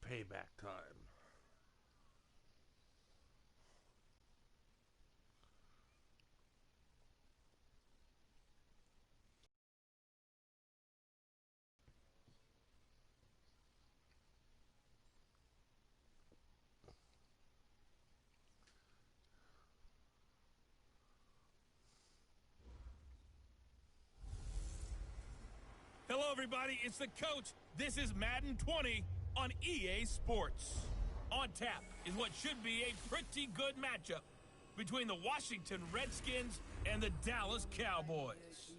payback time. Hello, everybody. It's the coach. This is Madden 20 on EA Sports. On tap is what should be a pretty good matchup between the Washington Redskins and the Dallas Cowboys.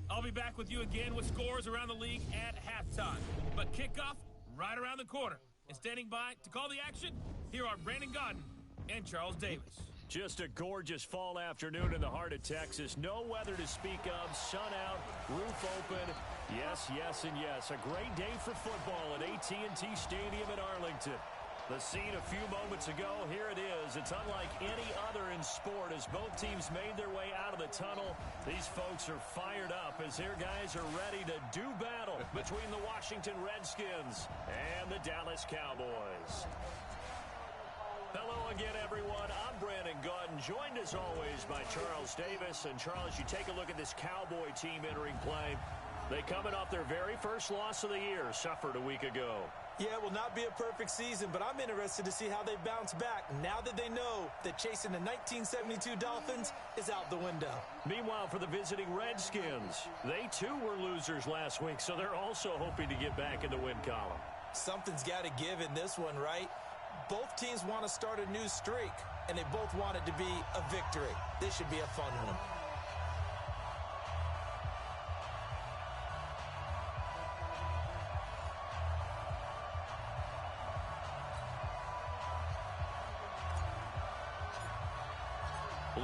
I'll be back with you again with scores around the league at halftime. But kickoff right around the corner. And standing by to call the action, here are Brandon Godden and Charles Davis. Just a gorgeous fall afternoon in the heart of Texas. No weather to speak of. Sun out, roof open. Yes, yes, and yes. A great day for football at AT&T Stadium in Arlington. The scene a few moments ago, here it is. It's unlike any other in sport as both teams made their way out of the tunnel. These folks are fired up as their guys are ready to do battle between the Washington Redskins and the Dallas Cowboys. Hello again, everyone. I'm Brandon Godden, joined as always by Charles Davis. And Charles, you take a look at this Cowboy team entering play. They coming off their very first loss of the year, suffered a week ago. Yeah, it will not be a perfect season, but I'm interested to see how they bounce back now that they know that chasing the 1972 Dolphins is out the window. Meanwhile, for the visiting Redskins, they too were losers last week, so they're also hoping to get back in the win column. Something's got to give in this one, right? Both teams want to start a new streak, and they both want it to be a victory. This should be a fun one.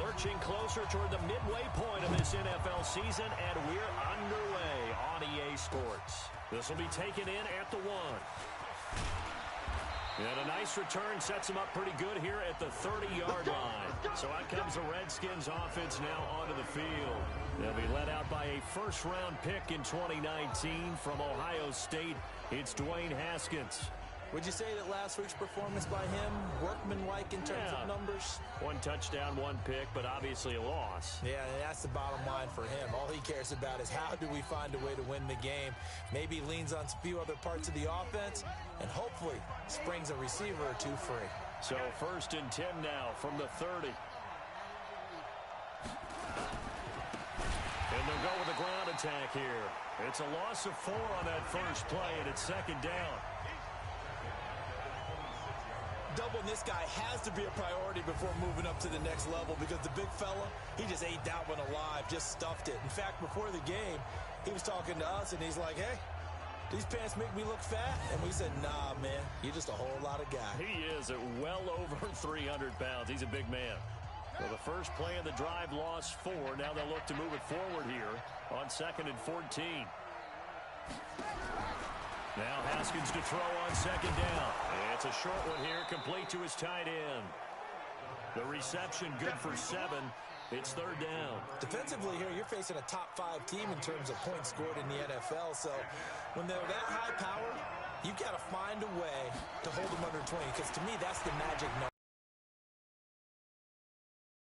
Lurching closer toward the midway point of this NFL season, and we're underway on EA Sports. This will be taken in at the 1. And a nice return sets them up pretty good here at the 30-yard line. So out comes the Redskins offense now onto the field. They'll be led out by a first-round pick in 2019 from Ohio State. It's Dwayne Haskins. Would you say that last week's performance by him, workmanlike in terms of numbers? 1 touchdown, 1 pick, but obviously a loss. Yeah, that's the bottom line for him. All he cares about is how do we find a way to win the game. Maybe leans on a few other parts of the offense, and hopefully springs a receiver or two free. So 1st and 10 now from the 30. And they'll go with a ground attack here. It's a loss of 4 on that first play, and it's 2nd down. Doubling this guy has to be a priority before moving up to the next level because the big fella, he just ate that one alive, just stuffed it. In fact, before the game, he was talking to us, and he's like, hey, these pants make me look fat? And we said, nah, man, you're just a whole lot of guy. He is at well over 300 pounds. He's a big man. Well, the first play of the drive lost 4. Now they'll look to move it forward here on 2nd and 14. Now Haskins to throw on 2nd down. It's a short one here, complete to his tight end. The reception good for 7. It's 3rd down. Defensively here, you're facing a top 5 team in terms of points scored in the NFL. So when they're that high powered, you've got to find a way to hold them under 20. Because to me, that's the magic number.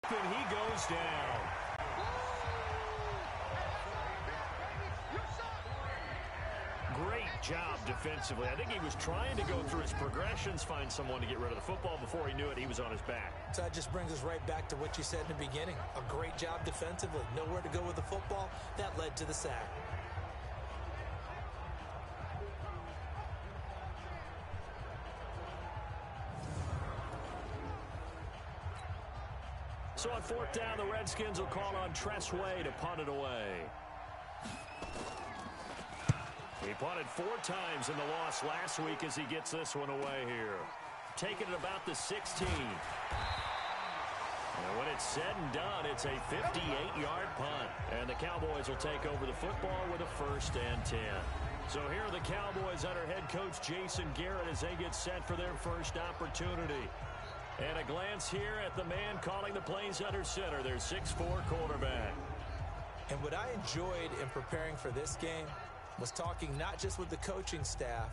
And he goes down. Great job defensively. I think he was trying to go through his progressions, find someone to get rid of the football. Before he knew it, he was on his back. So that just brings us right back to what you said in the beginning. A great job defensively. Nowhere to go with the football. That led to the sack. So on 4th down, the Redskins will call on Tressway to punt it away. He punted 4 times in the loss last week as he gets this one away here. Taking it about the 16. And when it's said and done, it's a 58-yard punt. And the Cowboys will take over the football with a 1st and 10. So here are the Cowboys under head coach Jason Garrett as they get set for their first opportunity. And a glance here at the man calling the plays under center, their 6'4" quarterback. And what I enjoyed in preparing for this game was talking not just with the coaching staff,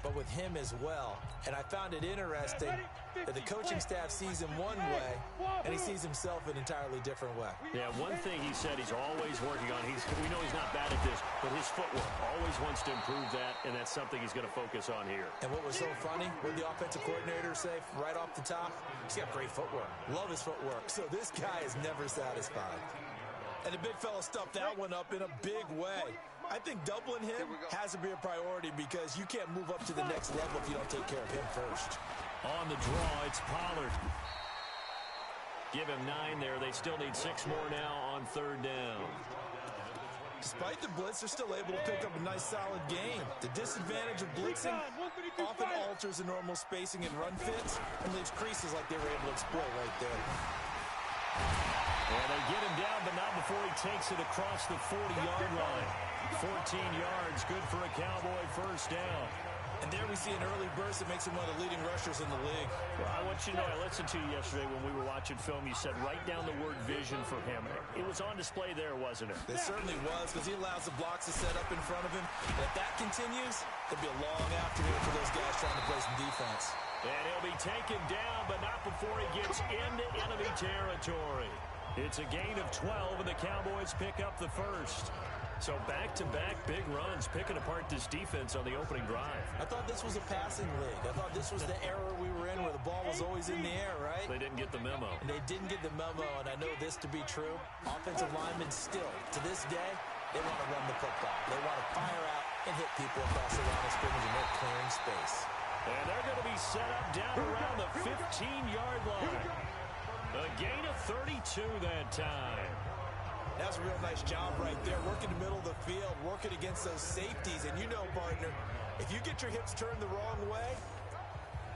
but with him as well. And I found it interesting that the coaching staff sees him one way, and he sees himself an entirely different way. Yeah, one thing he said he's always working on, we know he's not bad at this, but his footwork, always wants to improve that, and that's something he's going to focus on here. And what was so funny, what did the offensive coordinator say right off the top? He's got great footwork. Love his footwork. So this guy is never satisfied. And the big fella stuffed that one up in a big way. I think doubling him has to be a priority because you can't move up to the next level if you don't take care of him first. On the draw, it's Pollard. Give him 9 there. They still need 6 more now on 3rd down. Despite the blitz, they're still able to pick up a nice, solid gain. The disadvantage of blitzing often alters the normal spacing and run fits and leaves creases like they were able to exploit right there. And they get him down, but not before he takes it across the 40-yard line. 14 yards, good for a Cowboy first down. And there we see an early burst that makes him one of the leading rushers in the league. Well, I want you to know, I listened to you yesterday when we were watching film. You said write down the word vision for him. It was on display there, wasn't it? It certainly was, because he allows the blocks to set up in front of him. And if that continues, it'll be a long afternoon for those guys trying to play some defense. And he'll be taken down, but not before he gets into enemy territory. It's a gain of 12, and the Cowboys pick up the first. So back-to-back big runs, picking apart this defense on the opening drive. I thought this was a passing league. I thought this was the era we were in where the ball was always in the air, right? They didn't get the memo. And they didn't get the memo, and I know this to be true. Offensive linemen still, to this day, they want to run the football. They want to fire out and hit people across the line of scrimmage, and they're clearing space. And they're going to be set up down around the 15-yard line. A gain of 32 that time. That's a real nice job right there, working the middle of the field, working against those safeties. And you know, partner, if you get your hips turned the wrong way,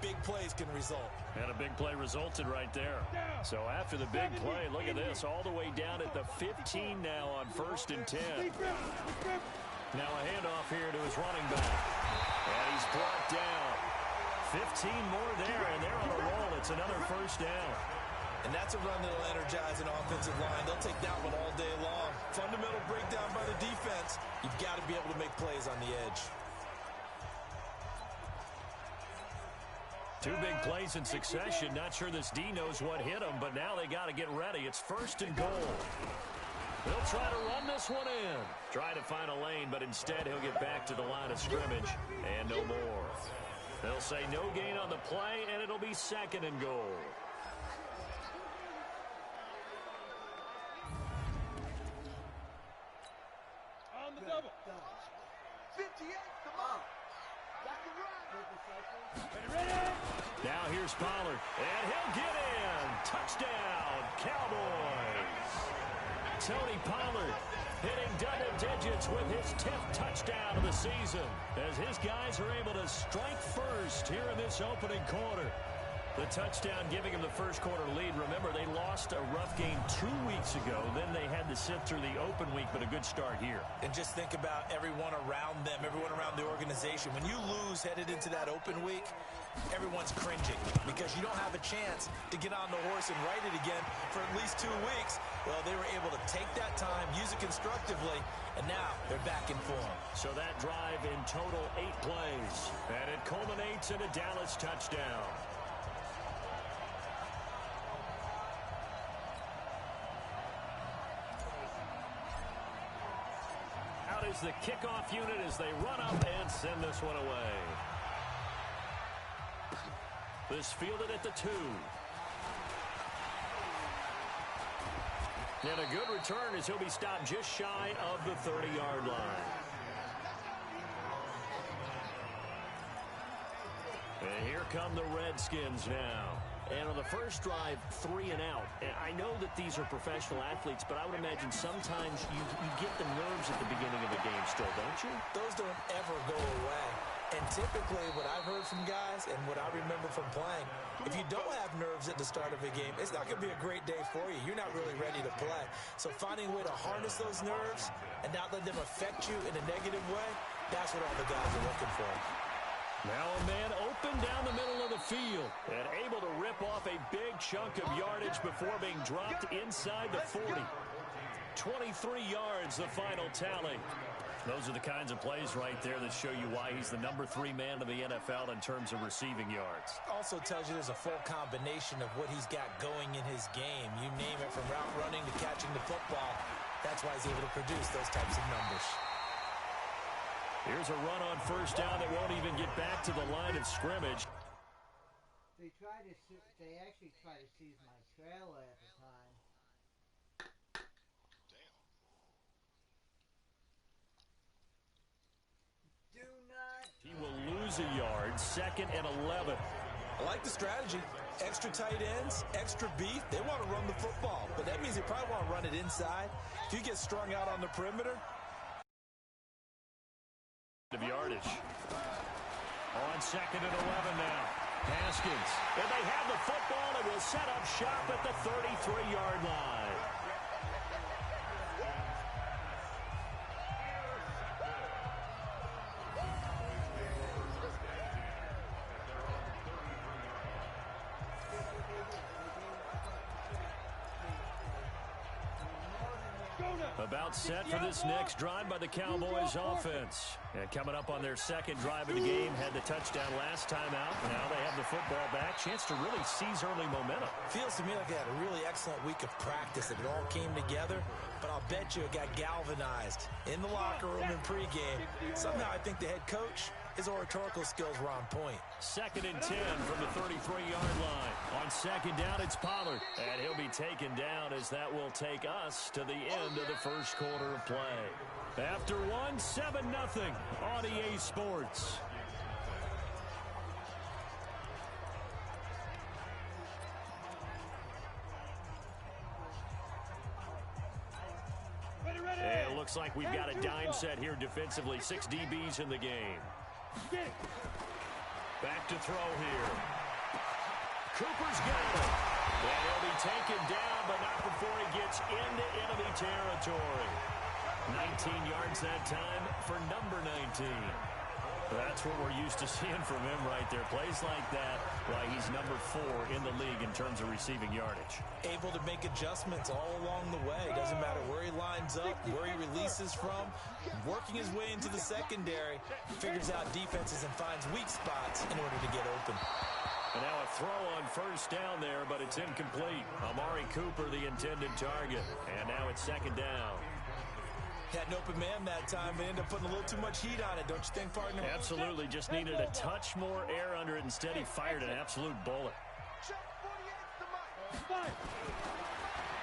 big plays can result. And a big play resulted right there. So after the big play, look at this, all the way down at the 15 now on 1st and 10. Now a handoff here to his running back. And he's brought down. 15 more there, and they're on a roll. It's another first down. And that's a run that'll energize an offensive line. They'll take that one all day long. Fundamental breakdown by the defense. You've got to be able to make plays on the edge. 2 big plays in succession. Not sure this D knows what hit him, but now they got to get ready. It's 1st and goal. They'll try to run this one in. Try to find a lane, but instead he'll get back to the line of scrimmage. And no more. They'll say no gain on the play, and it'll be 2nd and goal. Double. 58, come on. Now here's Pollard, and he'll get in. Touchdown, Cowboys. Tony Pollard hitting double digits with his 10th touchdown of the season as his guys are able to strike first here in this opening quarter. The touchdown giving him the first quarter lead. Remember, they lost a rough game 2 weeks ago. Then they had to sit through the open week, but a good start here. And just think about everyone around them, everyone around the organization. When you lose headed into that open week, everyone's cringing because you don't have a chance to get on the horse and ride it again for at least 2 weeks. Well, they were able to take that time, use it constructively, and now they're back in form. So that drive in total 8 plays, and it culminates in a Dallas touchdown. Out is the kickoff unit as they run up and send this one away. This fielded at the 2. And a good return as he'll be stopped just shy of the 30-yard line. And here come the Redskins now. And on the first drive, 3 and out. And I know that these are professional athletes, but I would imagine sometimes you get the nerves at the beginning of a game still, don't you? Those don't ever go away. And typically what I've heard from guys and what I remember from playing, if you don't have nerves at the start of a game, it's not going to be a great day for you. You're not really ready to play. So finding a way to harness those nerves and not let them affect you in a negative way, that's what all the guys are looking for. Now a man open down the middle of the field and able to rip off a big chunk of yardage before being dropped inside the 40. 23 yards, the final tally. Those are the kinds of plays right there that show you why he's the #3 man in the NFL in terms of receiving yards. Also tells you there's a full combination of what he's got going in his game. You name it, from route running to catching the football. That's why he's able to produce those types of numbers. Here's a run on first down that won't even get back to the line of scrimmage. They actually tried to seize my trailer at the time. He will lose a yard, 2nd and 11. I like the strategy. Extra tight ends, extra beef. They want to run the football, but that means they probably want to run it inside. If you get strung out on the perimeter. Of yardage. On 2nd and 11 now. Haskins. And they have the football and will set up shop at the 33-yard line. About set for this next drive by the Cowboys offense. And coming up on their 2nd drive of the game, had the touchdown last time out. Now they have the football back. Chance to really seize early momentum. Feels to me like they had a really excellent week of practice. It all came together, but I'll bet you it got galvanized in the locker room in pregame. Somehow I think the head coach, his oratorical skills were on point. 2nd and 10 from the 33-yard line. On 2nd down, it's Pollard. And he'll be taken down as that will take us to the end of the first quarter of play. After one, 7-0 on EA Sports. And it looks like we've got a dime set here defensively. 6 DBs in the game. Back to throw here. Cooper's got it. And he'll be taken down, but not before he gets into enemy territory. 19 yards that time for number 19. That's what we're used to seeing from him right there. Plays like that, why he's number 4 in the league in terms of receiving yardage. Able to make adjustments all along the way. Doesn't matter where he lines up, where he releases from. Working his way into the secondary, figures out defenses and finds weak spots in order to get open. And now a throw on first down there, but it's incomplete. Amari Cooper, the intended target. And now it's 2nd down. Had an open man that time, but ended up putting a little too much heat on it, don't you think, partner? Absolutely. Just needed a touch more air under it. Instead, he fired an absolute bullet.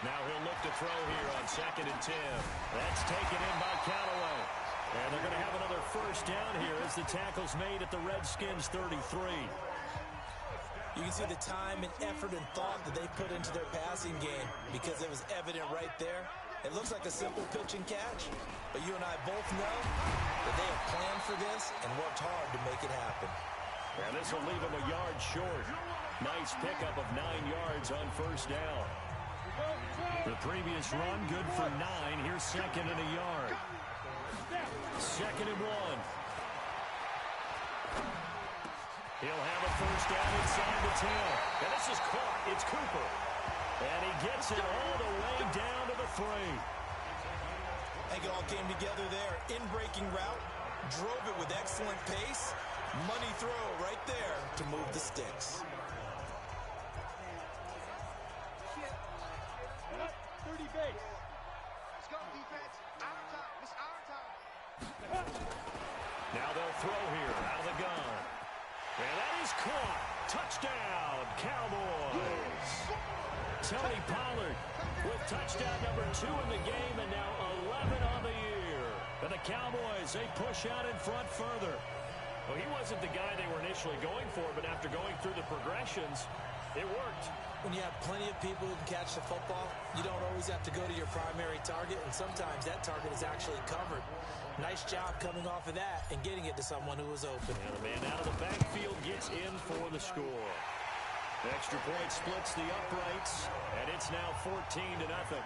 Now he'll look to throw here on 2nd and 10. That's taken in by Callaway. And they're going to have another first down here as the tackle's made at the Redskins 33. You can see the time and effort and thought that they put into their passing game because it was evident right there. It looks like a simple pitch and catch, but you and I both know that they have planned for this and worked hard to make it happen. And this will leave him a yard short. Nice pickup of 9 yards on first down. The previous run, good for 9. Here's 2nd and a yard. 2nd and 1. He'll have a first down inside the 10. And this is caught. It's Cooper. And he gets it all the way down to the 3. I think it all came together there. In-breaking route. Drove it with excellent pace. Money throw right there to move the sticks. 30 base. Let's go, defense. Our time. It's our time. Now they'll throw here out of the gun. And that is caught. Touchdown, Cowboys. Tony Pollard with touchdown number 2 in the game and now 11 on the year. And the Cowboys, they push out in front further. Well, he wasn't the guy they were initially going for, but after going through the progressions, it worked. When you have plenty of people who can catch the football, you don't always have to go to your primary target, and sometimes that target is actually covered. Nice job coming off of that and getting it to someone who was open. And the man out of the backfield gets in for the score. The extra point splits the uprights, and it's now 14-0.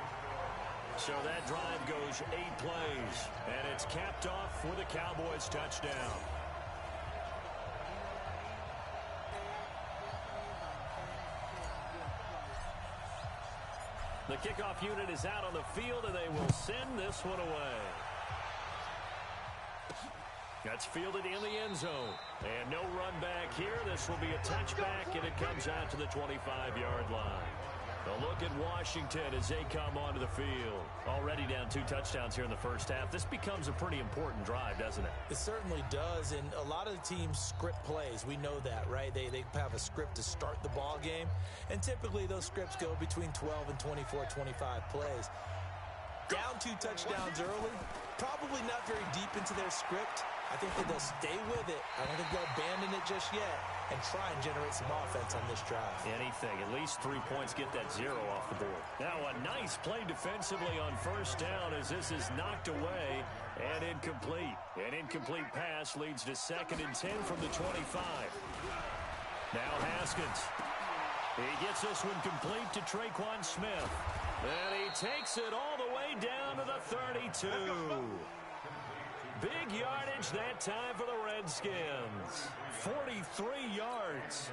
So that drive goes 8 plays, and it's capped off with a Cowboys touchdown. The kickoff unit is out on the field, and they will send this one away. That's fielded in the end zone. And no run back here. This will be a touchback, and it comes out to the 25-yard line. A look at Washington as they come onto the field. Already down 2 touchdowns here in the first half. This becomes a pretty important drive, doesn't it? It certainly does, and a lot of the teams script plays. We know that, right? They have a script to start the ball game, and typically those scripts go between 12 and 24, 25 plays. Down 2 touchdowns early, probably not very deep into their script. I think that they'll stay with it. I don't think they'll abandon it just yet and try and generate some offense on this drive. Anything. At least 3 points, get that 0 off the board. Now a nice play defensively on first down as this is knocked away and incomplete. An incomplete pass leads to 2nd and 10 from the 25. Now Haskins. He gets this one complete to Traquan Smith. And he takes it all the way down to the 32. Big yardage that time for the Redskins. 43 yards.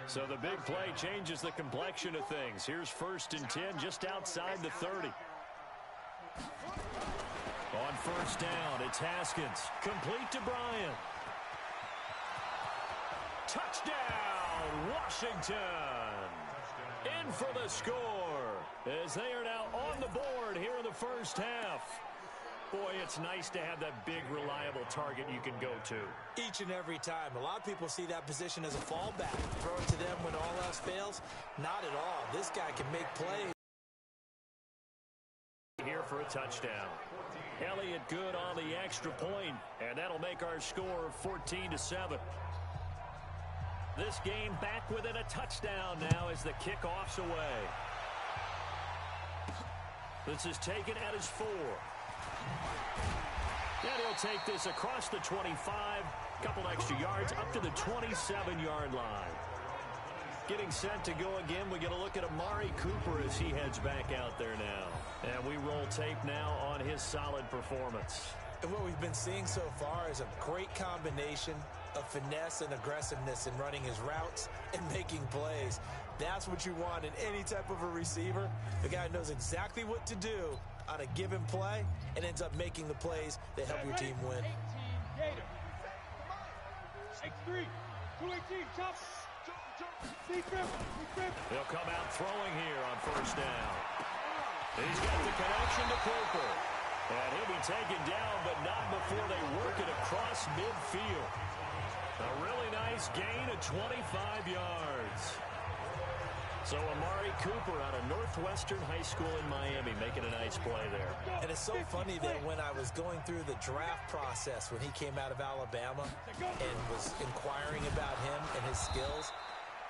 So the big play changes the complexion of things. Here's 1st and 10 just outside the 30. On first down, it's Haskins. Complete to Bryant. Touchdown, Washington. In for the score as they are now on the board here in the first half. Boy, it's nice to have that big, reliable target you can go to. Each and every time. A lot of people see that position as a fallback. Throw it to them when all else fails. Not at all. This guy can make plays. Here for a touchdown. Elliott good on the extra point, and that'll make our score 14-7. This game back within a touchdown now as the kickoff's away. This is taken at his 4. And he'll take this across the 25, couple extra yards up to the 27-yard line. Getting set to go again, we get a look at Amari Cooper as he heads back out there now. And we roll tape now on his solid performance. And what we've been seeing so far is a great combination of finesse and aggressiveness in running his routes and making plays. That's what you want in any type of a receiver. The guy knows exactly what to do on a given play and ends up making the plays that help your team win. 18 Gator. X3. 218. Chop. He'll come out throwing here on first down. He's got the connection to Cooper. And he'll be taken down, but not before they work it across midfield. A really nice gain of 25 yards. So Amari Cooper out of Northwestern High School in Miami making a nice play there. And it's so funny that when I was going through the draft process when he came out of Alabama and was inquiring about him and his skills,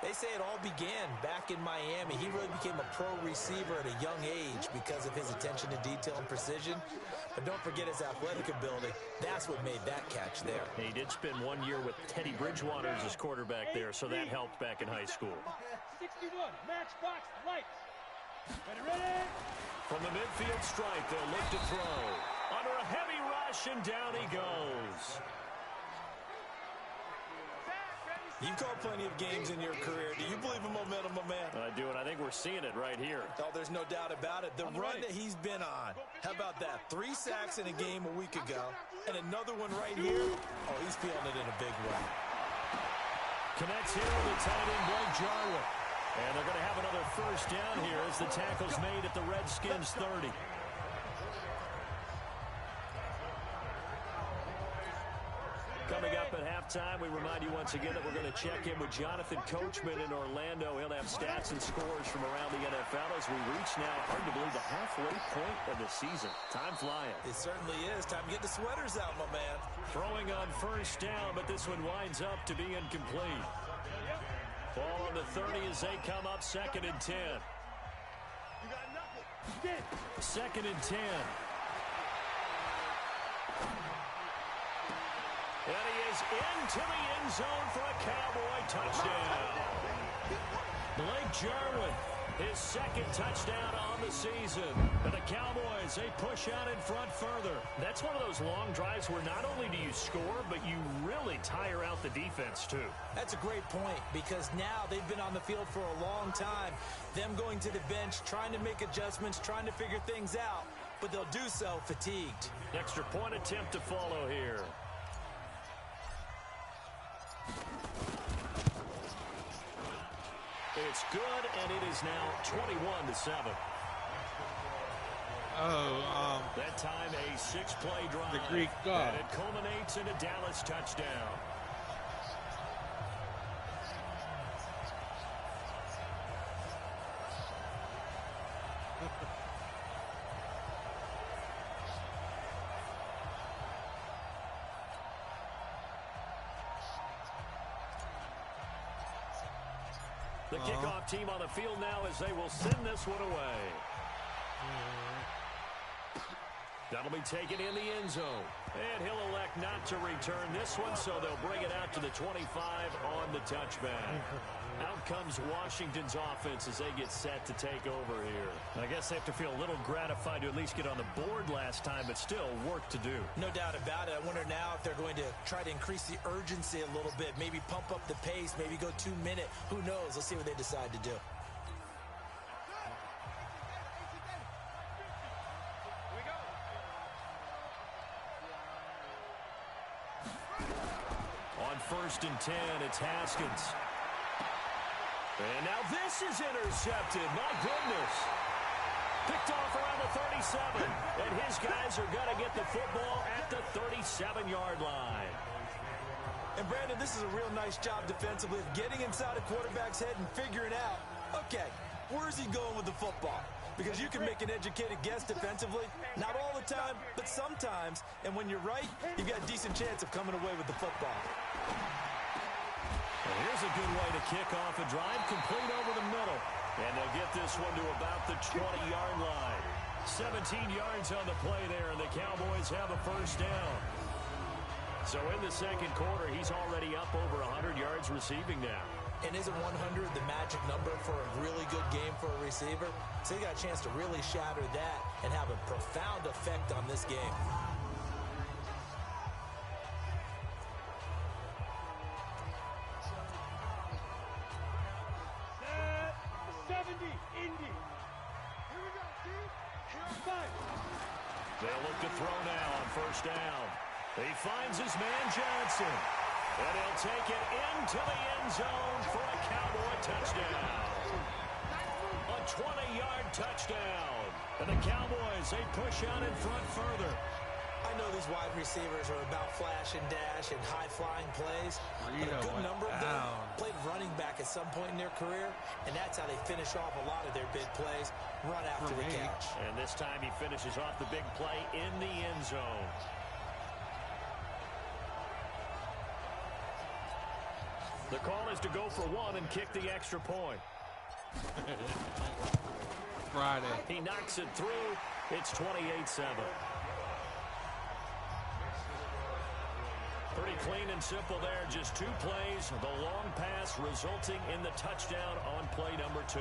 they say it all began back in Miami. He really became a pro receiver at a young age because of his attention to detail and precision. But don't forget his athletic ability. That's what made that catch there. He did spend 1 year with Teddy Bridgewater as his quarterback there, so that helped back in high school. 61, matchbox lights. Ready? From the midfield stripe, they'll look to throw. Under a heavy rush, and down he goes. You've called plenty of games in your career. Do you believe in momentum, my man? I do, and I think we're seeing it right here. Oh, there's no doubt about it. The run that he's been on. How about that? 3 sacks in a game a week ago, and another one right here. Oh, he's feeling it in a big way. Connects here with the tight end, Blake Jarwin. And they're going to have another first down here as the tackle's made at the Redskins 30. Coming up at halftime, we remind you once again that we're going to check in with Jonathan Coachman in Orlando. He'll have stats and scores from around the NFL as we reach now, hard to believe, the halfway point of the season. Time flying. It certainly is. Time to get the sweaters out, my man. Throwing on first down, but this one winds up to be incomplete. Ball on the 30 as they come up 2nd and 10. 2nd and 10. And he is into the end zone for a Cowboy touchdown. Blake Jarwin His second touchdown on the season. And the Cowboys, they push out in front further. That's one of those long drives where not only do you score, but you really tire out the defense too. That's a great point, because now they've been on the field for a long time. Them going to the bench, trying to make adjustments, trying to figure things out, but they'll do so fatigued. Extra point attempt to follow here. It's good, and it is now 21-7. That time a 6-play drive. The Greek god. And it culminates in a Dallas touchdown. The kickoff team on the field now as they will send this one away. That'll be taken in the end zone. And he'll elect not to return this one, so they'll bring it out to the 25 on the touchback. Out comes Washington's offense as they get set to take over here. I guess they have to feel a little gratified to at least get on the board last time, but still work to do. No doubt about it. I wonder now if they're going to try to increase the urgency a little bit, maybe pump up the pace, maybe go 2-minute. Who knows? Let's see what they decide to do. On 1st and 10, it's Haskins. And now this is intercepted. My goodness. Picked off around the 37. And his guys are going to get the football at the 37-yard line. And, Brandon, this is a real nice job defensively of getting inside a quarterback's head and figuring out, okay, where's he going with the football? Because you can make an educated guess defensively. Not all the time, but sometimes. And when you're right, you've got a decent chance of coming away with the football. Well, here's a good way to kick off a drive, complete over the middle. And they'll get this one to about the 20-yard line. 17 yards on the play there, and the Cowboys have a first down. So in the second quarter, he's already up over 100 yards receiving now. And isn't 100 the magic number for a really good game for a receiver? So he got a chance to really shatter that and have a profound effect on this game. They'll look to throw now on first down. He finds his man Johnson. And he'll take it into the end zone for a Cowboy touchdown. A 20-yard touchdown. And the Cowboys, they push out in front further. I know these wide receivers are about flash and dash and high-flying plays, but a good number of them played running back at some point in their career, and that's how they finish off a lot of their big plays, run after the catch. And this time he finishes off the big play in the end zone. The call is to go for one and kick the extra point. Friday. He knocks it through. It's 28-7. Pretty clean and simple there. Just 2 plays. The long pass resulting in the touchdown on play number 2.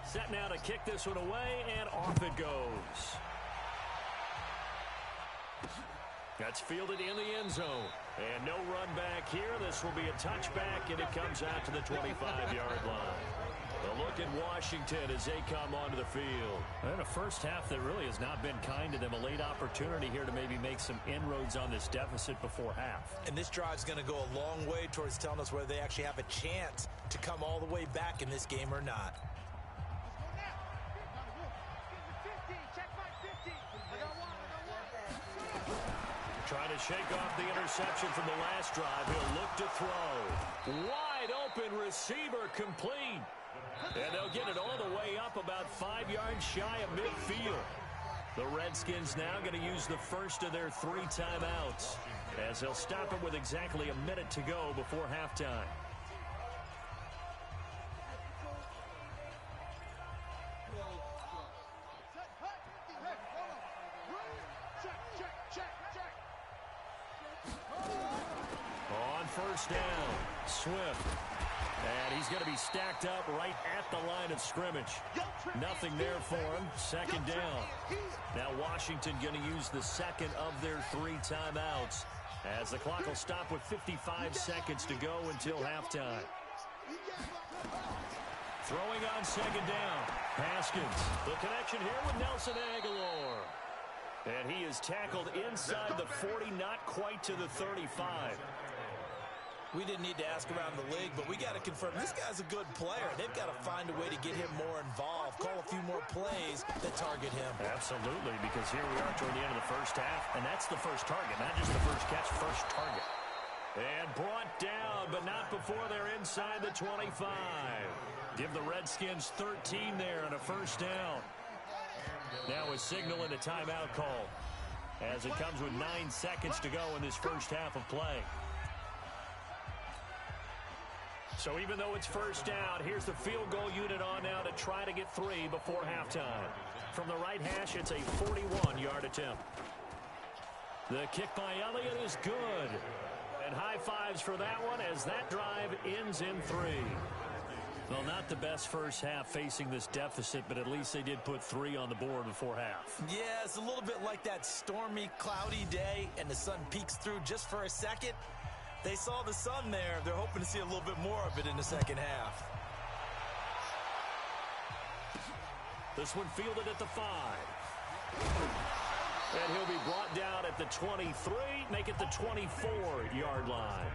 Set now to kick this one away, and off it goes. That's fielded in the end zone. And no run back here. This will be a touchback, and it comes out to the 25-yard line. A look at Washington as they come onto the field. And a first half that really has not been kind to them. A late opportunity here to maybe make some inroads on this deficit before half. And this drive's going to go a long way towards telling us whether they actually have a chance to come all the way back in this game or not. Trying to shake off the interception from the last drive. He'll look to throw. Wide open receiver complete. And they'll get it all the way up about 5 yards shy of midfield. The Redskins now going to use the first of their 3 timeouts as they'll stop it with exactly a minute to go before halftime. first down. Swift. And he's going to be stacked up right at the line of scrimmage. Nothing there for him. Second down. Now Washington going to use the second of their 3 timeouts, as the clock will stop with 55 seconds to go until halftime. Throwing on second down. Haskins. The connection here with Nelson Aguilar. And he is tackled inside the 40, not quite to the 35. We didn't need to ask around the league, but we got to confirm this guy's a good player. They've got to find a way to get him more involved, call a few more plays that target him. Absolutely, because here we are toward the end of the first half, and that's the first target, not just the first catch, first target. And brought down, but not before they're inside the 25. Give the Redskins 13 there on a first down. Now a signal and a timeout call, as it comes with 9 seconds to go in this first half of play. So even though it's first down, here's the field goal unit on now to try to get 3 before halftime. From the right hash, it's a 41-yard attempt. The kick by Elliott is good. And high fives for that one as that drive ends in 3. Well, not the best first half facing this deficit, but at least they did put 3 on the board before half. Yeah, it's a little bit like that stormy, cloudy day, and the sun peeks through just for a second. They saw the sun there. They're hoping to see a little bit more of it in the second half. This one fielded at the 5. And he'll be brought down at the 23, make it the 24-yard line.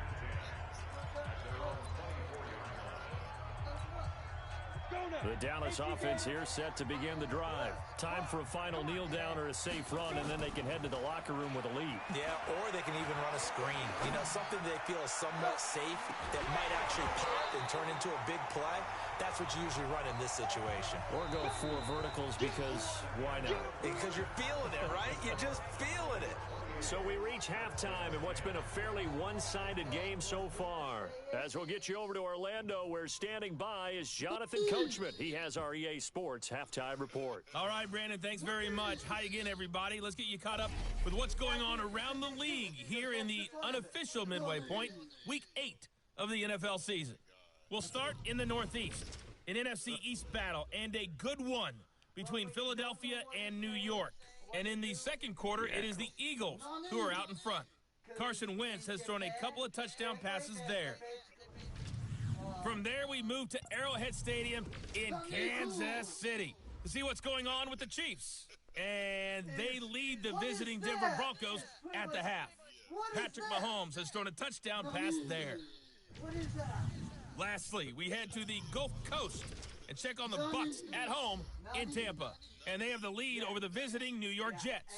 The Dallas offense here set to begin the drive. Time for a final kneel down or a safe run, and then they can head to the locker room with a lead. Yeah, or they can even run a screen. You know, something they feel is somewhat safe that might actually pop and turn into a big play. That's what you usually run in this situation. Or go 4 verticals, because why not? Because you're feeling it, right? You're just feeling it. So we reach halftime in what's been a fairly one-sided game so far. As we'll get you over to Orlando, where standing by is Jonathan Coachman. He has our EA Sports halftime report. All right, Brandon, thanks very much. Hi again, everybody. Let's get you caught up with what's going on around the league here in the unofficial midway point, Week 8 of the NFL season. We'll start in the Northeast, an NFC East battle, and a good one between Philadelphia and New York. And in the second quarter, it is the Eagles who are out in front. Carson Wentz has thrown a couple of touchdown passes there. From there, we move to Arrowhead Stadium in Kansas City to see what's going on with the Chiefs. And they lead the visiting Denver Broncos at the half. Patrick Mahomes has thrown a touchdown pass there. Lastly, we head to the Gulf Coast and check on the Bucs at home in Tampa. And they have the lead over the visiting New York Jets.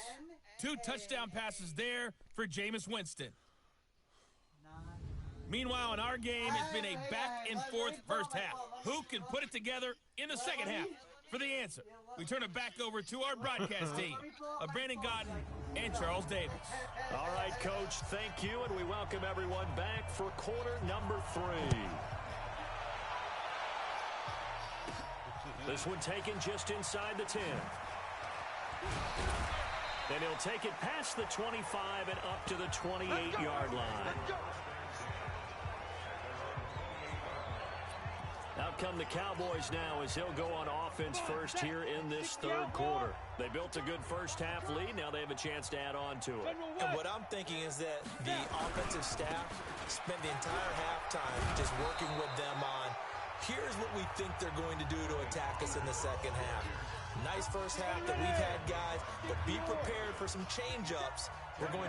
2 touchdown passes there for Jameis Winston. Meanwhile, in our game, it's been a back-and-forth first half. Who can put it together in the second half? For the answer, we turn it back over to our broadcast team of Brandon Godden and Charles Davis. All right, Coach, thank you, and we welcome everyone back for quarter number 3. This one taken just inside the 10. Then he'll take it past the 25 and up to the 28-yard line. Out come the Cowboys now as he'll go on offense first here in this third quarter. They built a good first half lead. Now they have a chance to add on to it. And what I'm thinking is that the offensive staff spent the entire halftime just working with them on, here's what we think they're going to do to attack us in the second half. Nice first half that we've had, guys, but be prepared for some change-ups. We're going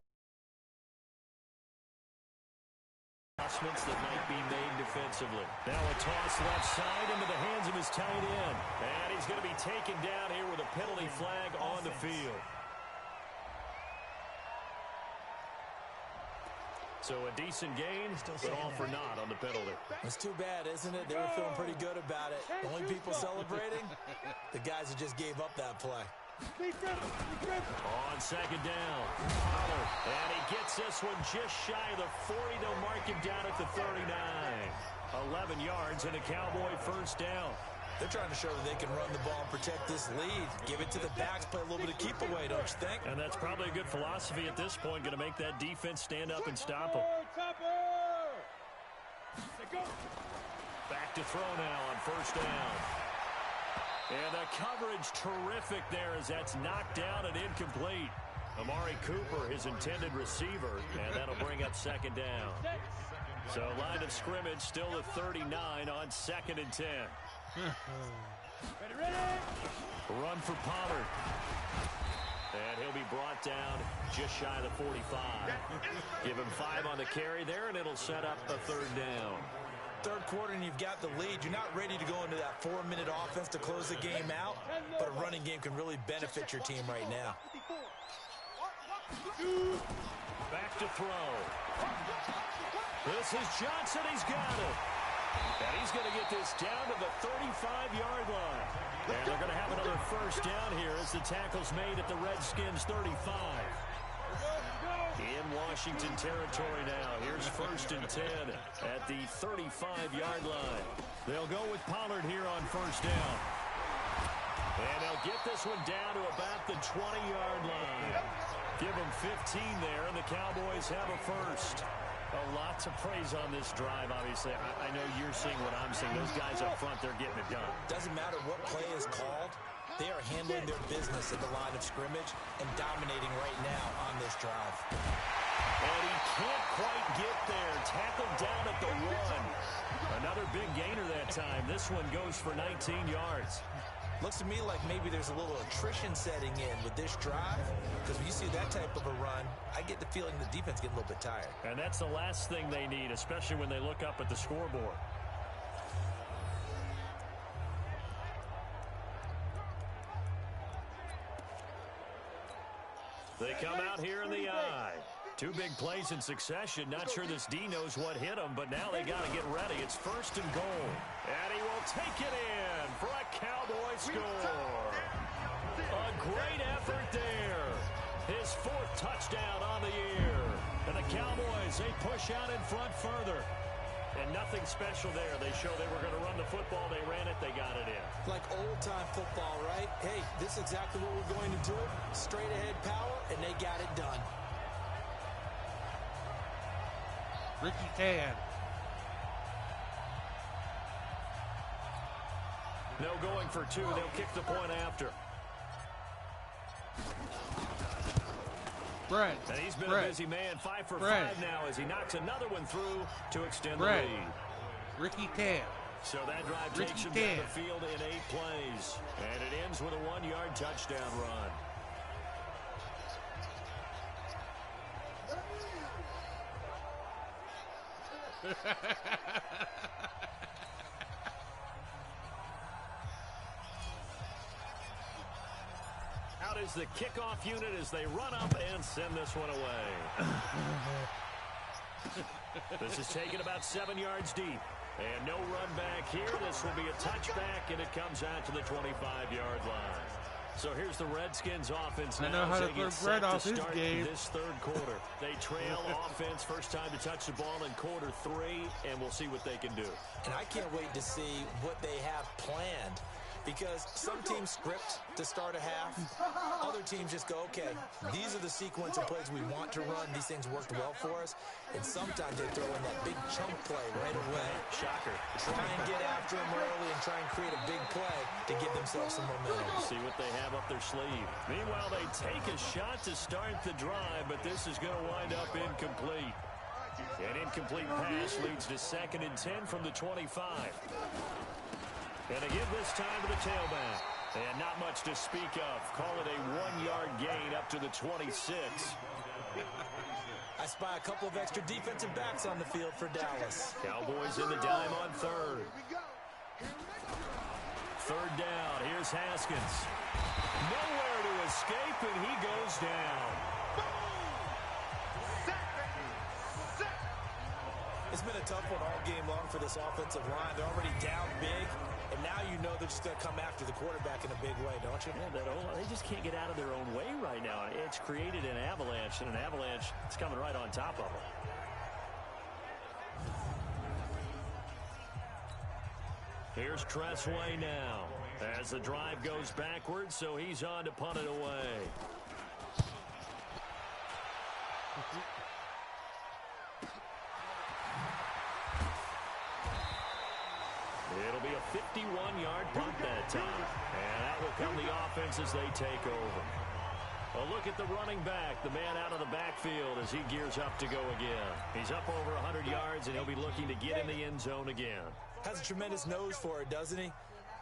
adjustments that might be made defensively. Now a toss left side into the hands of his tight end. And he's going to be taken down here with a penalty flag on the field. So a decent gain, but all for naught on the penalty. It's too bad, isn't it? They were feeling pretty good about it. The only people celebrating, the guys that just gave up that play. On second down, Pollard, and he gets this one just shy of the 40. They'll mark him down at the 39. 11 yards and a Cowboy first down. They're trying to show that they can run the ball and protect this lead. Give it to the backs, play a little bit of keep away, don't you think? And that's probably a good philosophy at this point, going to make that defense stand up and stop them. Back to throw now on first down. And the coverage terrific there as that's knocked down and incomplete. Amari Cooper, his intended receiver, and that'll bring up second down. So line of scrimmage still at 39 on 2nd and 10. Run for Pollard. And he'll be brought down just shy of the 45. Give him 5 on the carry there, and it'll set up a 3rd down. Third quarter and you've got the lead. You're not ready to go into that 4-minute offense to close the game out, but a running game can really benefit your team right now. Back to throw. This is Johnson. He's got it. And he's going to get this down to the 35-yard line. And they're going to have another first down here as the tackle's made at the Redskins' 35. In Washington territory now. Here's 1st and 10 at the 35-yard line. They'll go with Pollard here on first down. And they'll get this one down to about the 20-yard line. Give them 15 there, and the Cowboys have a first. A lot to praise on this drive, obviously. I know you're seeing what I'm seeing. Those guys up front, they're getting it done. Doesn't matter what play is called. They are handling their business at the line of scrimmage and dominating right now on this drive. And he can't quite get there. Tackled down at the 1. Another big gainer that time. This one goes for 19 yards. Looks to me like maybe there's a little attrition setting in with this drive, because when you see that type of a run, I get the feeling the defense getting a little bit tired. And that's the last thing they need, especially when they look up at the scoreboard. They come out here in the I. 2 big plays in succession. Not sure this D knows what hit him, but now they got to get ready. It's 1st and goal. And he will take it in for a Cowboy score. A great effort there. His 4th touchdown on the year. And the Cowboys, they push out in front further. And nothing special there. They show they were going to run the football. They ran it. They got it in. Like old-time football, right? Hey, this is exactly what we're going to do. Straight-ahead power, and they got it done. Ricky Tan. No going for 2. They'll kick the point after. Brett. And he's been a busy man. 5 for 5 now as he knocks another one through to extend the lead. Ricky Tan. So that drive takes him down the field in 8 plays. And it ends with a 1-yard touchdown run. Out is the kickoff unit as they run up and send this one away. This is taken about 7 yards deep. And no run back here. This will be a touchback, and it comes out to the 25-yard line. So here's the Redskins offense now. I know how to throw Brett off his game. This 3rd quarter. They trail offense. First time to touch the ball in quarter 3, and we'll see what they can do. And I can't wait to see what they have planned, because some teams script to start a half. Other teams just go, okay, these are the sequence of plays we want to run. These things worked well for us. And sometimes they throw in that big chunk play right away. Shocker. Try and get after them early and try and create a big play to give themselves some momentum. See what they have up their sleeve. Meanwhile, they take a shot to start the drive, but this is going to wind up incomplete. An incomplete pass leads to 2nd and 10 from the 25. And again this time to the tailback. And not much to speak of. Call it a 1-yard gain up to the 26. I spy a couple of extra defensive backs on the field for Dallas. Cowboys in the dime on 3rd. 3rd down. Here's Haskins. Nowhere to escape, and he goes down. It's been a tough one all game long for this offensive line. They're already down big, and now you know they're just going to come after the quarterback in a big way, don't you? Yeah, they just can't get out of their own way right now. It's created an avalanche, and an avalanche is coming right on top of them. Here's Tressway now as the drive goes backwards, so he's on to punt it away. It'll be a 51-yard punt that time. And that will come the offense as they take over. A look at the running back, the man out of the backfield as he gears up to go again. He's up over 100 yards, and he'll be looking to get in the end zone again. Has a tremendous nose for it, doesn't he?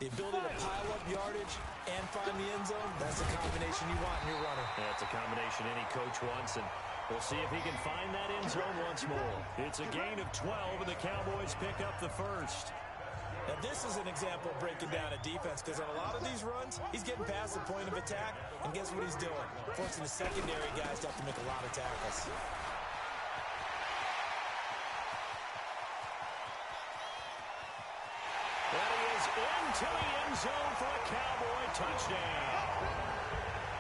The ability to pile up yardage and find the end zone, that's the combination you want in your runner. That's a combination any coach wants, and we'll see if he can find that end zone once more. It's a gain of 12, and the Cowboys pick up the first. Now, this is an example of breaking down a defense, because on a lot of these runs, he's getting past the point of attack, and guess what he's doing? Forcing the secondary guys to have to make a lot of tackles. That he is into the end zone for a Cowboy touchdown.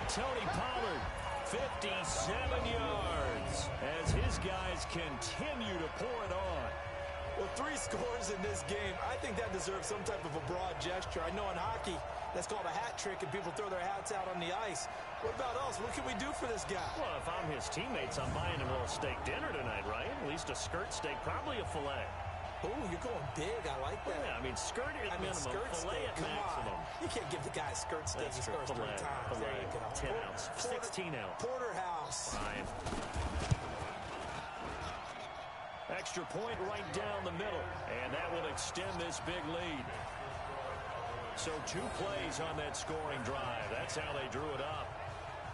Tony Pollard, 57 yards, as his guys continue to pour it on. Well, 3 scores in this game. I think that deserves some type of a broad gesture. I know in hockey, that's called a hat trick, and people throw their hats out on the ice. What about us? What can we do for this guy? Well, if I'm his teammates, I'm buying him a little steak dinner tonight, right? At least a skirt steak, probably a filet. Oh, you're going big. I like that. Yeah, I mean, skirt at minimum, skirt filet steak. at maximum. On. You can't give the guy a skirt steak. That's He scores 3 times. Filet, There you go. 10 ounce, 16 ounce. Porterhouse. Fine. Extra point right down the middle, and that will extend this big lead. So 2 plays on that scoring drive. That's how they drew it up.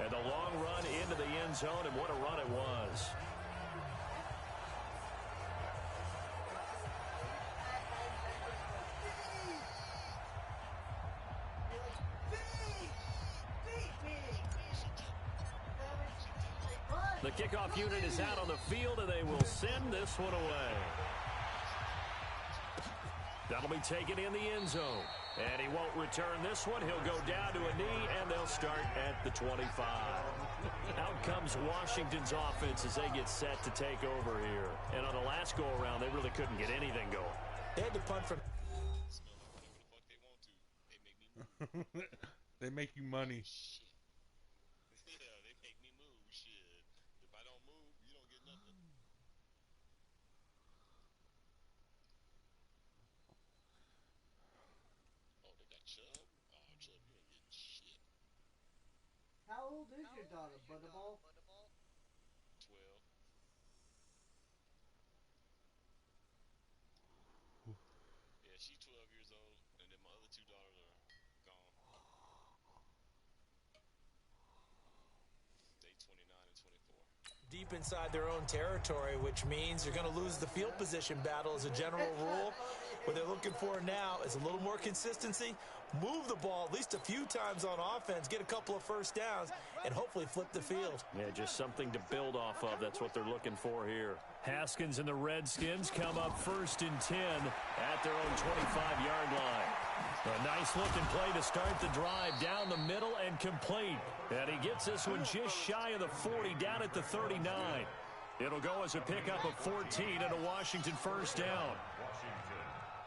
And the long run into the end zone, and what a run it was. The kickoff unit is out on the field, and they will send this one away. That'll be taken in the end zone. And he won't return this one. He'll go down to a knee, and they'll start at the 25. Out comes Washington's offense as they get set to take over here. And on the last go-around, they really couldn't get anything going. They had to punt from... They make you money. How old is your daughter, Butterball? 12. Yeah, she's 12 years old, and then my other 2 daughters are gone. They 29 and 24. Deep inside their own territory, which means you're going to lose the field position battle as a general rule. What they're looking for now is a little more consistency, move the ball at least a few times on offense, get a couple of first downs, and hopefully flip the field. Yeah, just something to build off of. That's what they're looking for here. Haskins and the Redskins come up 1st and 10 at their own 25-yard line. A nice-looking play to start the drive down the middle and complete. And he gets this one just shy of the 40, down at the 39. It'll go as a pickup of 14 and a Washington first down.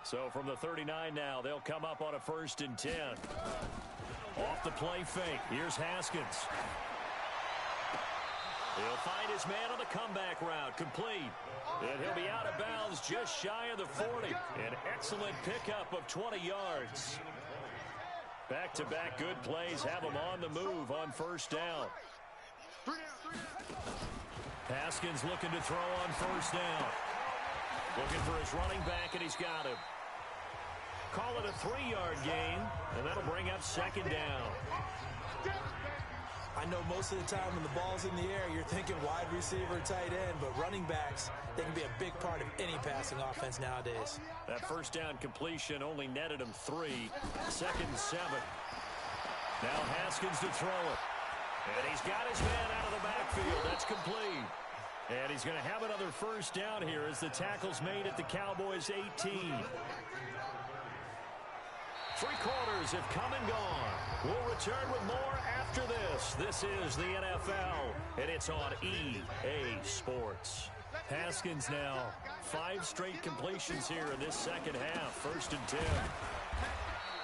So from the 39 now, they'll come up on a 1st and 10. Off the play fake. Here's Haskins. He'll find his man on the comeback route. Complete. And he'll be out of bounds just shy of the 40. An excellent pickup of 20 yards. Back-to-back good plays have him on the move on 1st down. Haskins looking to throw on 1st down. Looking for his running back, and he's got him. Call it a 3-yard gain, and that'll bring up 2nd down. I know most of the time when the ball's in the air, you're thinking wide receiver, tight end, but running backs, they can be a big part of any passing offense nowadays. That 1st down completion only netted him 3. 2nd and 7. Now Haskins to throw it. And he's got his man out of the backfield. That's complete. And he's going to have another 1st down here as the tackle's made at the Cowboys' 18. 3 quarters have come and gone. We'll return with more after this. This is the NFL, and it's on EA Sports. Haskins now, 5 straight completions here in this 2nd half. 1st and 10.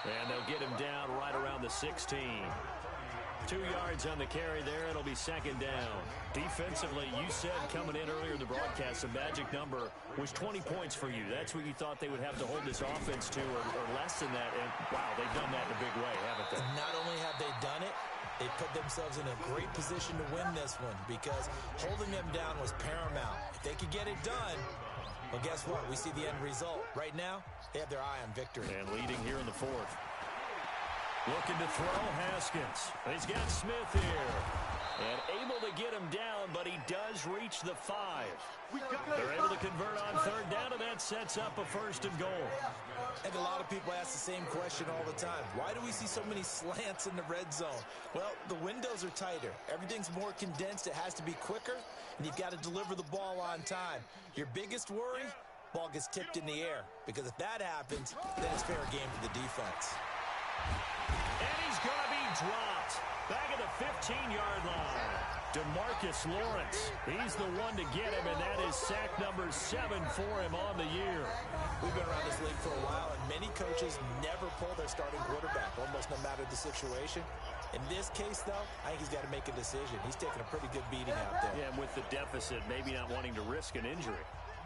And they'll get him down right around the 16. 2 yards on the carry there. It'll be second down. Defensively, you said coming in earlier in the broadcast, the magic number was 20 points for you. That's what you thought they would have to hold this offense to, or less than that. And, wow, they've done that in a big way, haven't they? And not only have they done it, they put themselves in a great position to win this one because holding them down was paramount. If they could get it done, well, guess what? We see the end result. Right now, they have their eye on victory. And leading here in the fourth. Looking to throw, Haskins. He's got Smith here. And able to get him down, but he does reach the 5. They're able to convert on third down, and that sets up a 1st and goal. I think a lot of people ask the same question all the time. Why do we see so many slants in the red zone? Well, the windows are tighter. Everything's more condensed. It has to be quicker, and you've got to deliver the ball on time. Your biggest worry, ball gets tipped in the air, because if that happens, then it's fair game for the defense. And he's going to be dropped. Back at the 15-yard line. DeMarcus Lawrence. He's the one to get him, and that is sack number 7 for him on the year. We've been around this league for a while, and many coaches never pull their starting quarterback, almost no matter the situation. In this case, though, I think he's got to make a decision. He's taking a pretty good beating out there. Yeah, and with the deficit, maybe not wanting to risk an injury.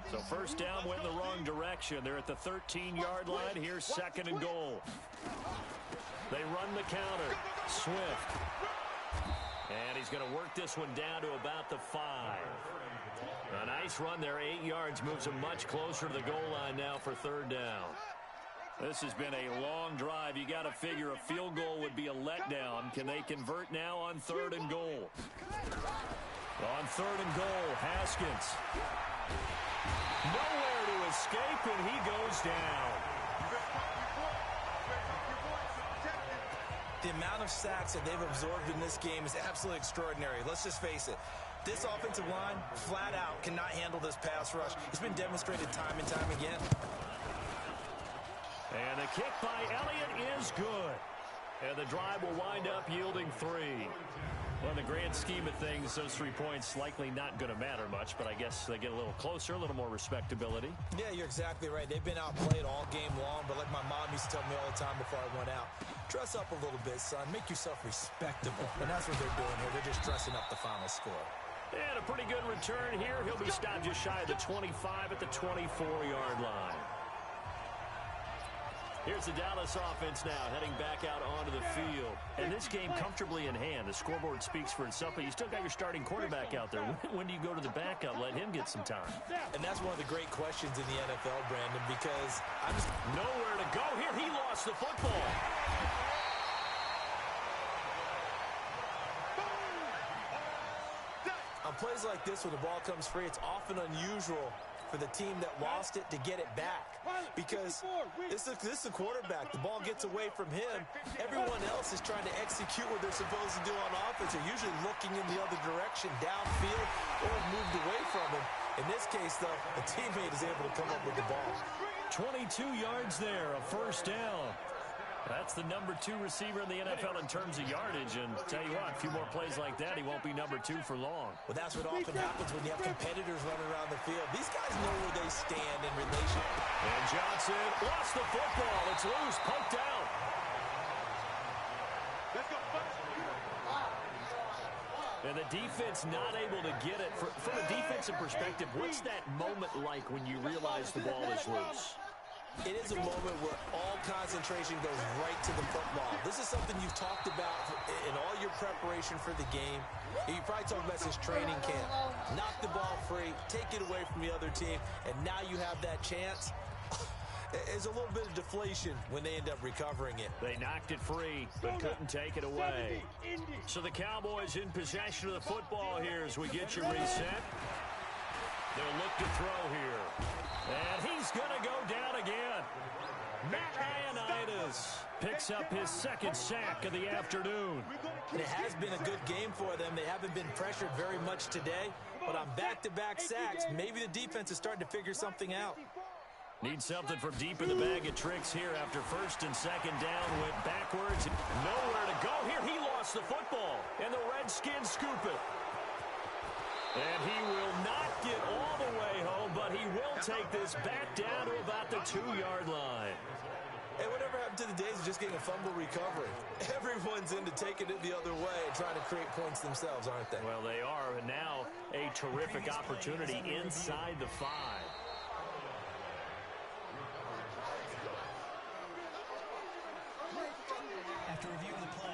So first down went in the wrong direction. They're at the 13-yard line. Here's 2nd and goal. They run the counter. Swift. And he's going to work this one down to about the 5. A nice run there. 8 yards moves him much closer to the goal line now for 3rd down. This has been a long drive. You got to figure a field goal would be a letdown. Can they convert now on 3rd and goal? On 3rd and goal, Haskins. Nowhere to escape, and he goes down. The amount of sacks that they've absorbed in this game is absolutely extraordinary. Let's just face it. This offensive line, flat out, cannot handle this pass rush. It's been demonstrated time and time again. And the kick by Elliott is good. And the drive will wind up yielding 3. Well, in the grand scheme of things, those 3 points likely not going to matter much, but I guess they get a little closer, a little more respectability. Yeah, you're exactly right. They've been outplayed all game long, but like my mom used to tell me all the time before I went out, dress up a little bit, son. Make yourself respectable. And that's what they're doing here. They're just dressing up the final score. And a pretty good return here. He'll be stopped just shy of the 25 at the 24-yard line. Here's the Dallas offense now, heading back out onto the field. And this game comfortably in hand. The scoreboard speaks for itself, but you still got your starting quarterback out there. When do you go to the backup? Let him get some time. And that's one of the great questions in the NFL, Brandon, because I'm just nowhere to go here. He lost the football. On plays like this, when the ball comes free, it's often unusual for the team that lost it to get it back, because this is a quarterback. The ball gets away from him. Everyone else is trying to execute what they're supposed to do on offense. They're usually looking in the other direction, downfield, or moved away from him. In this case, though, a teammate is able to come up with the ball. 22 yards there, a 1st down. That's the number 2 receiver in the NFL in terms of yardage, and tell you what, a few more plays like that, he won't be number 2 for long. Well, that's what often happens when you have competitors running around the field. These guys know where they stand in relation. And Johnson lost the football. It's loose, poked out. And the defense not able to get it. From a defensive perspective, what's that moment like when you realize the ball is loose? It is a moment where all concentration goes right to the football. This is something you've talked about in all your preparation for the game. You probably talked about since training camp. Knock the ball free, take it away from the other team, and now you have that chance. There's a little bit of deflation when they end up recovering it. They knocked it free, but couldn't take it away. So the Cowboys in possession of the football here as we get you reset. They'll look to throw here. And he's going to go down again. Matt Ioannidis picks up his 2nd sack of the afternoon. And it has been a good game for them. They haven't been pressured very much today, but on back-to-back sacks, maybe the defense is starting to figure something out. Need something from deep in the bag of tricks here after 1st and 2nd down. Went backwards. Nowhere to go here. He lost the football, and the Redskins scoop it. And he will not get all the way home, but he will take this back down to about the 2-yard line. And whatever happened to the days of just getting a fumble recovery. Everyone's into taking it the other way and trying to create points themselves, aren't they? Well, they are, and now a terrific opportunity inside the 5. After review of the play,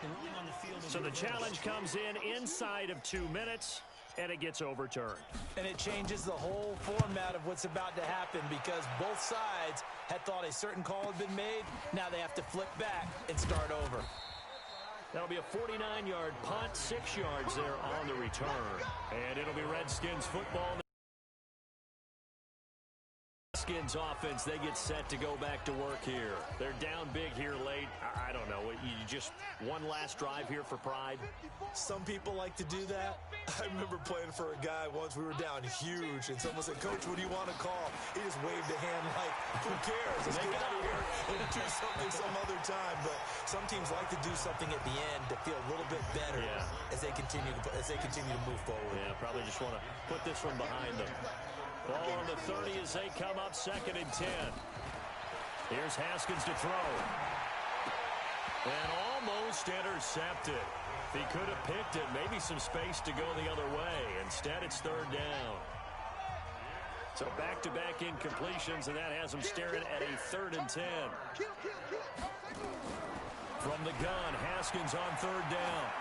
the ruling on the field is so the challenge comes in inside of 2 minutes, and it gets overturned. And it changes the whole format of what's about to happen because both sides had thought a certain call had been made. Now they have to flip back and start over. That'll be a 49-yard punt, 6 yards there on the return. And it'll be Redskins football. Redskins offense, they get set to go back to work here. They're down big here late. I don't know. You just one last drive here for pride? Some people like to do that. I remember playing for a guy once. We were down huge, and someone said, "Coach, what do you want to call?" He just waved a hand like, "Who cares? Let's get out of here and do something some other time." But some teams like to do something at the end to feel a little bit better as they continue to move forward. Yeah, probably just want to put this one behind them. Ball on the 30 as they come up 2nd and 10. Here's Haskins to throw. And almost intercepted. He could have picked it. Maybe some space to go the other way. Instead, it's 3rd down. So back-to-back incompletions, and that has him staring at a 3rd and 10. From the gun, Haskins on 3rd down.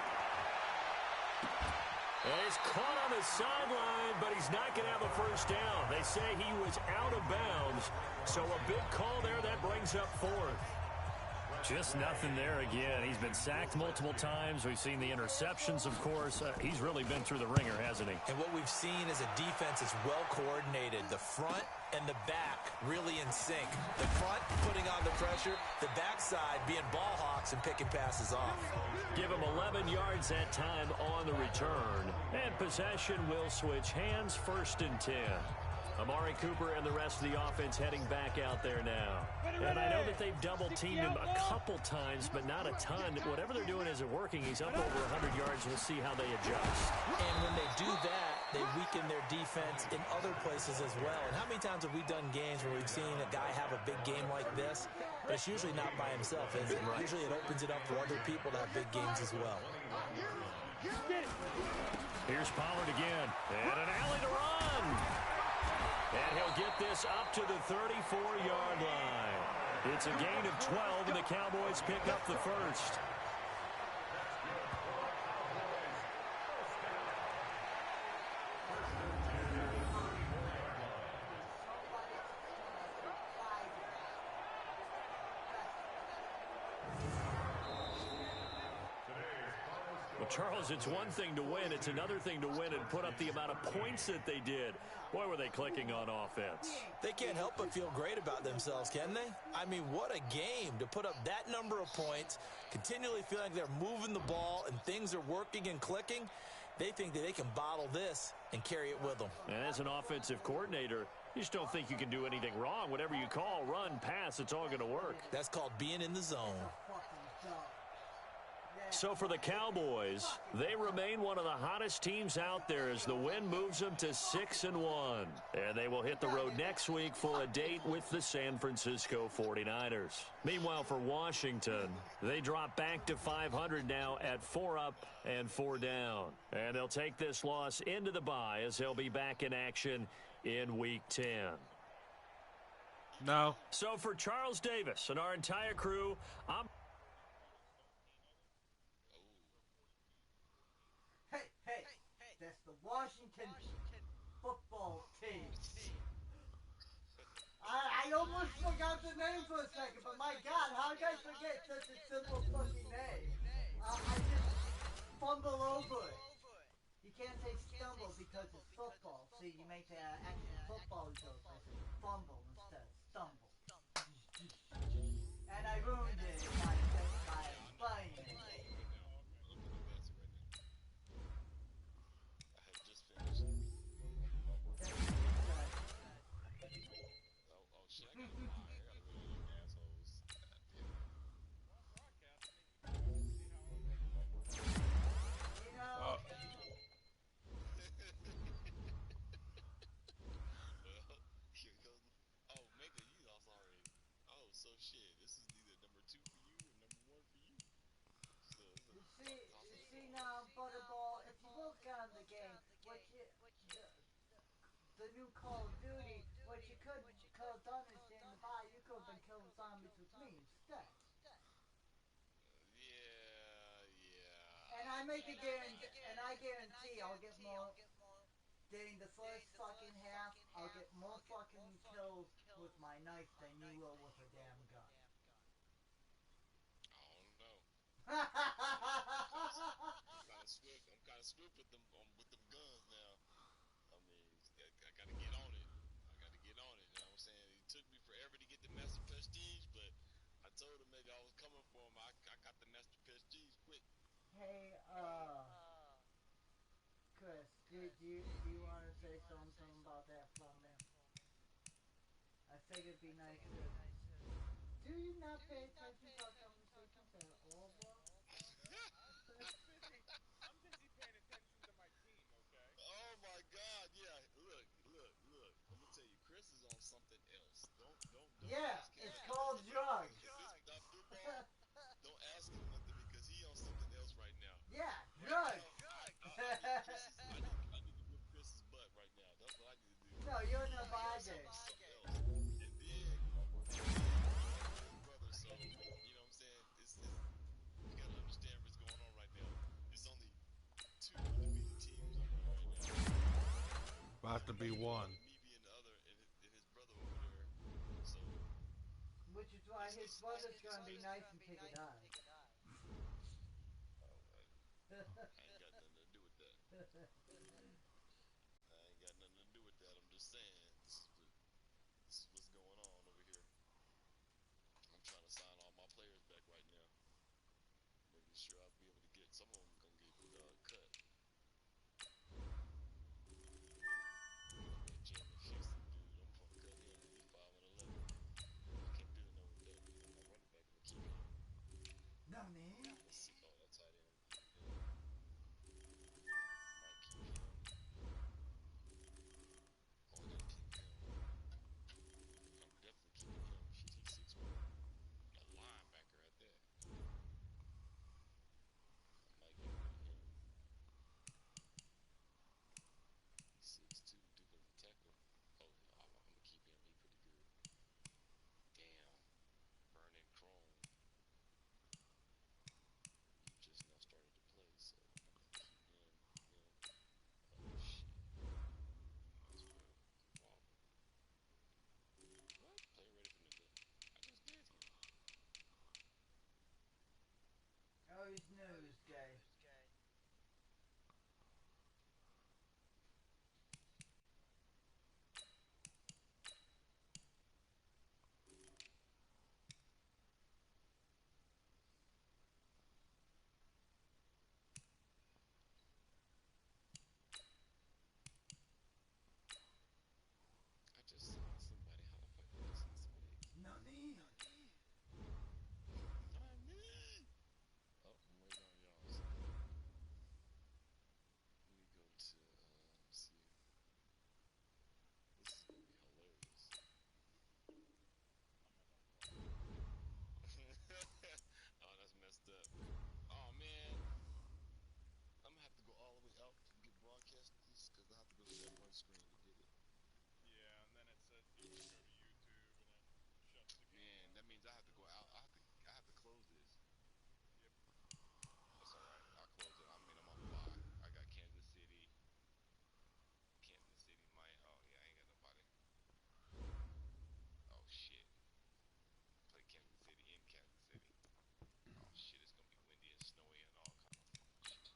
And he's caught on the sideline, but he's not going to have a first down. They say he was out of bounds, so a big call there that brings up 4th. Just nothing there again. He's been sacked multiple times. We've seen the interceptions, of course. He's really been through the ringer, hasn't he? And what we've seen is a defense that's well coordinated. The front and the back really in sync. The front putting on the pressure, the backside being ball hawks and picking passes off. Give him 11 yards that time on the return. And possession will switch hands, 1st and 10. Amari Cooper and the rest of the offense heading back out there now. And I know that they've double-teamed him a couple times, but not a ton. Whatever they're doing isn't working. He's up over 100 yards. We'll see how they adjust. And when they do that, they weaken their defense in other places as well. And how many times have we done games where we've seen a guy have a big game like this? But it's usually not by himself, is it? Right. Usually it opens it up for other people to have big games as well. Here's Pollard again. And an alley to run. And he'll get this up to the 34-yard line. It's a gain of 12, and the Cowboys pick up the first. Well, Charles, it's one thing to win. It's another thing to win and put up the amount of points that they did. Boy, were they clicking on offense. They can't help but feel great about themselves, can they? I mean, what a game to put up that number of points, continually feeling like they're moving the ball and things are working and clicking. They think that they can bottle this and carry it with them. And as an offensive coordinator, you just don't think you can do anything wrong. Whatever you call, run, pass, it's all going to work. That's called being in the zone. So for the Cowboys, they remain one of the hottest teams out there as the win moves them to 6-1. And they will hit the road next week for a date with the San Francisco 49ers. Meanwhile, for Washington, they drop back to 500 now at 4 up and 4 down. And they'll take this loss into the bye as they'll be back in action in Week 10. No. So for Charles Davis and our entire crew, I'm... That's the Washington football team. I almost forgot the name for a second, but my God, how did I forget such a simple fucking name? I just fumble over it. You can't say stumble because it's football. See, you make the actual football joke. I said fumble instead of stumble. And I ruined it by explaining it. the new Call of Duty, what you could have done is in the bar, you could have been killing zombies with me instead. Yeah. And I guarantee I'll get more. During the first fucking half, I'll get more fucking kills with my knife than you will with a damn gun. I don't know. Yeah, I'm kind of swift. I'm kind of swift with them guns now. I mean, I gotta get on it. I gotta get on it. You know what I'm saying? It took me forever to get the Master Prestige, but I told him that I was coming for him. I got the Master Prestige quick. hey, Chris, do you want to say something about that for me? I figured it'd be nice to. Do you not pay attention to our conversations at all, bro? I'm busy paying attention to my team, okay? Oh my God! Yeah, look. I'm gonna tell you, Chris is on something else. Don't Yeah, ask him. it's called drugs. If it's not football, don't ask him nothing because he on something else right now. Yeah, Right drugs. now, I need to whip Chris's butt right now. That's what I need to do. No, you're in the Madden. Something else. And then brother, so you know what I'm saying? It's you gotta understand what's going on right now. There's only two undefeated teams on there right now. About to be one. Me being the other, and his brother over there. So Which is why his brother's gonna be nice and take a dive. I ain't got nothing to do with that. I ain't got nothing to do with that. I'm just saying this is what's going on over here. I'm trying to sign all my players back right now. Making sure I'll be able to get some of them gonna get cut. That Jamin Houston dude, I'm gonna cut him. He's 5-11. I can't do no with that. I'm not running back. I'm gonna keep him. No, man. Let's see. Oh, that's tight end. Might keep him. Oh, I gotta keep him. I'm definitely keeping him. Shit, he's 6'1". A linebacker at that. I might get rid of him. He's 6'2", defensive tackle. Oh, I'm gonna keep him. He's pretty good. Damn. Vernon Crone. He just now started to play, so I'm gonna keep him. Oh, shit. Might as well involve him. What? Player ready for the I just did him. Oh, he's news guy. I just saw somebody. How the fuck did I see somebody? No need. Nani? Oh, I'm waiting on y'all. So let me go to, let's see. This is gonna be hilarious. Oh, that's messed up. Oh, man. I'm gonna have to go all the way out to get broadcast this because I have to go to that one screen to get it. Yeah, and then it says you can go to YouTube and then shuts the game. Man, that means I have to go out. I have to close this. Yep. That's all right. I'll close it. I mean, I'm on the bye. I got Kansas City, Miami. Oh yeah, I ain't got nobody. Oh shit. Play Kansas City in Kansas City. Oh shit, it's gonna be windy and snowy and all kind of shit. Okay.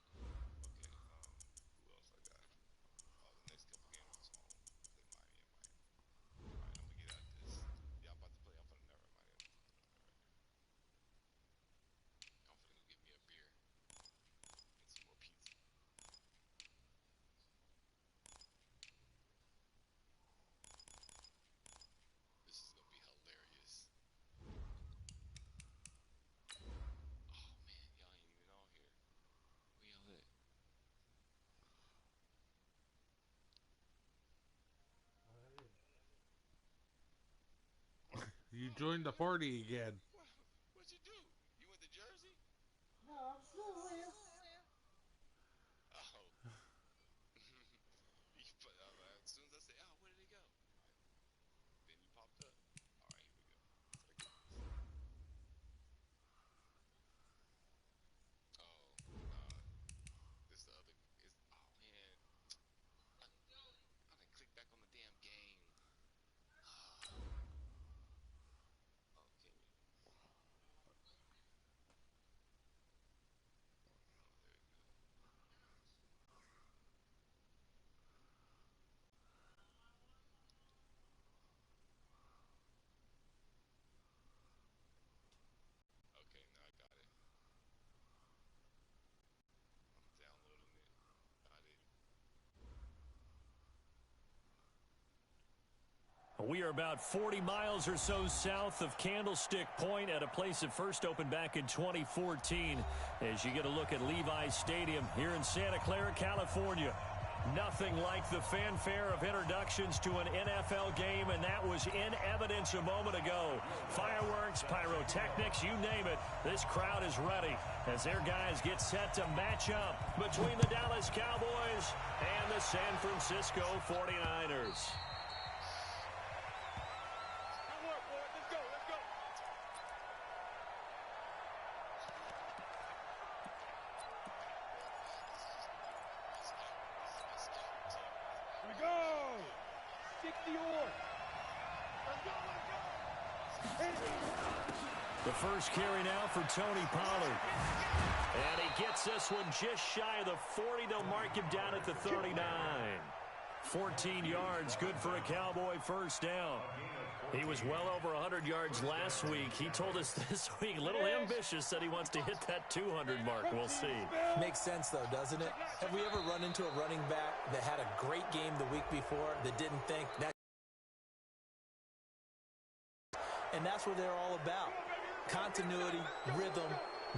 Who else I got? Oh, the next couple games is home. Play Miami and Miami. All right, I'm gonna get out of this. Yeah, I'm about to play. I'm finna never mind. I'm finna go get me a beer and some more pizza. This is gonna be hilarious. Oh man, y'all ain't even on here. Where y'all at? You joined the party again. What'd you do? You went to Jersey? No, I'm still here. Oh. As soon as I say, oh, We are about 40 miles or so south of Candlestick Point at a place that first opened back in 2014 as you get a look at Levi's Stadium here in Santa Clara, California. Nothing like the fanfare of introductions to an NFL game, and that was in evidence a moment ago. Fireworks, pyrotechnics, you name it. This crowd is ready as their guys get set to match up between the Dallas Cowboys and the San Francisco 49ers. The first carry now for Tony Pollard. And he gets this one just shy of the 40. They'll mark him down at the 39. 14 yards, good for a Cowboy first down. He was well over 100 yards last week. He told us this week, a little ambitious, that he wants to hit that 200 mark. We'll see. Makes sense, though, doesn't it? Have we ever run into a running back that had a great game the week before that didn't think that? And that's what they're all about. Continuity, rhythm,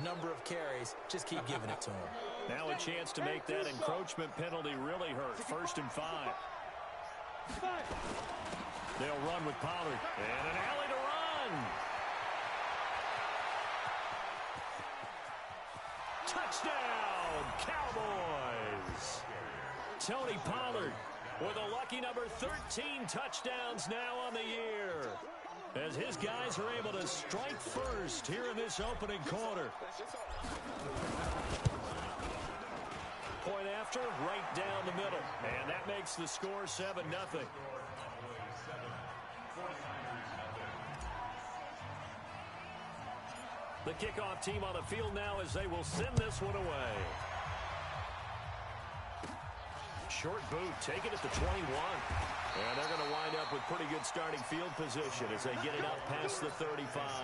number of carries. Just keep giving it to them. Now a chance to make that encroachment penalty really hurt. 1st and 5. They'll run with Pollard. And an alley to run. Touchdown, Cowboys. Tony Pollard with a lucky number 13 touchdowns now on the year, as his guys are able to strike first here in this opening quarter. Point after, right down the middle. And that makes the score 7-0. The kickoff team on the field now as they will send this one away. Short boot, take it at the 21. And they're going to wind up with pretty good starting field position as they get it out past the 35.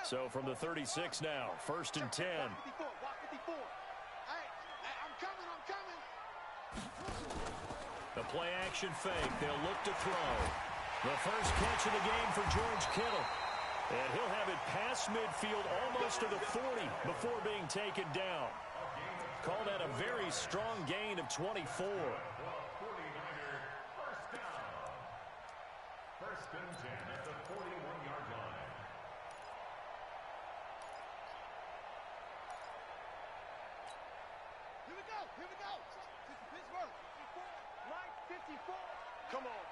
So from the 36 now, 1st and 10. The play action fake. They'll look to throw. The first catch of the game for George Kittle. And he'll have it past midfield almost to the 40 before being taken down. Call that a very strong gain of 24. First and 10 at the 41-yard line. Here we go. This is Pittsburgh. 54. Come on.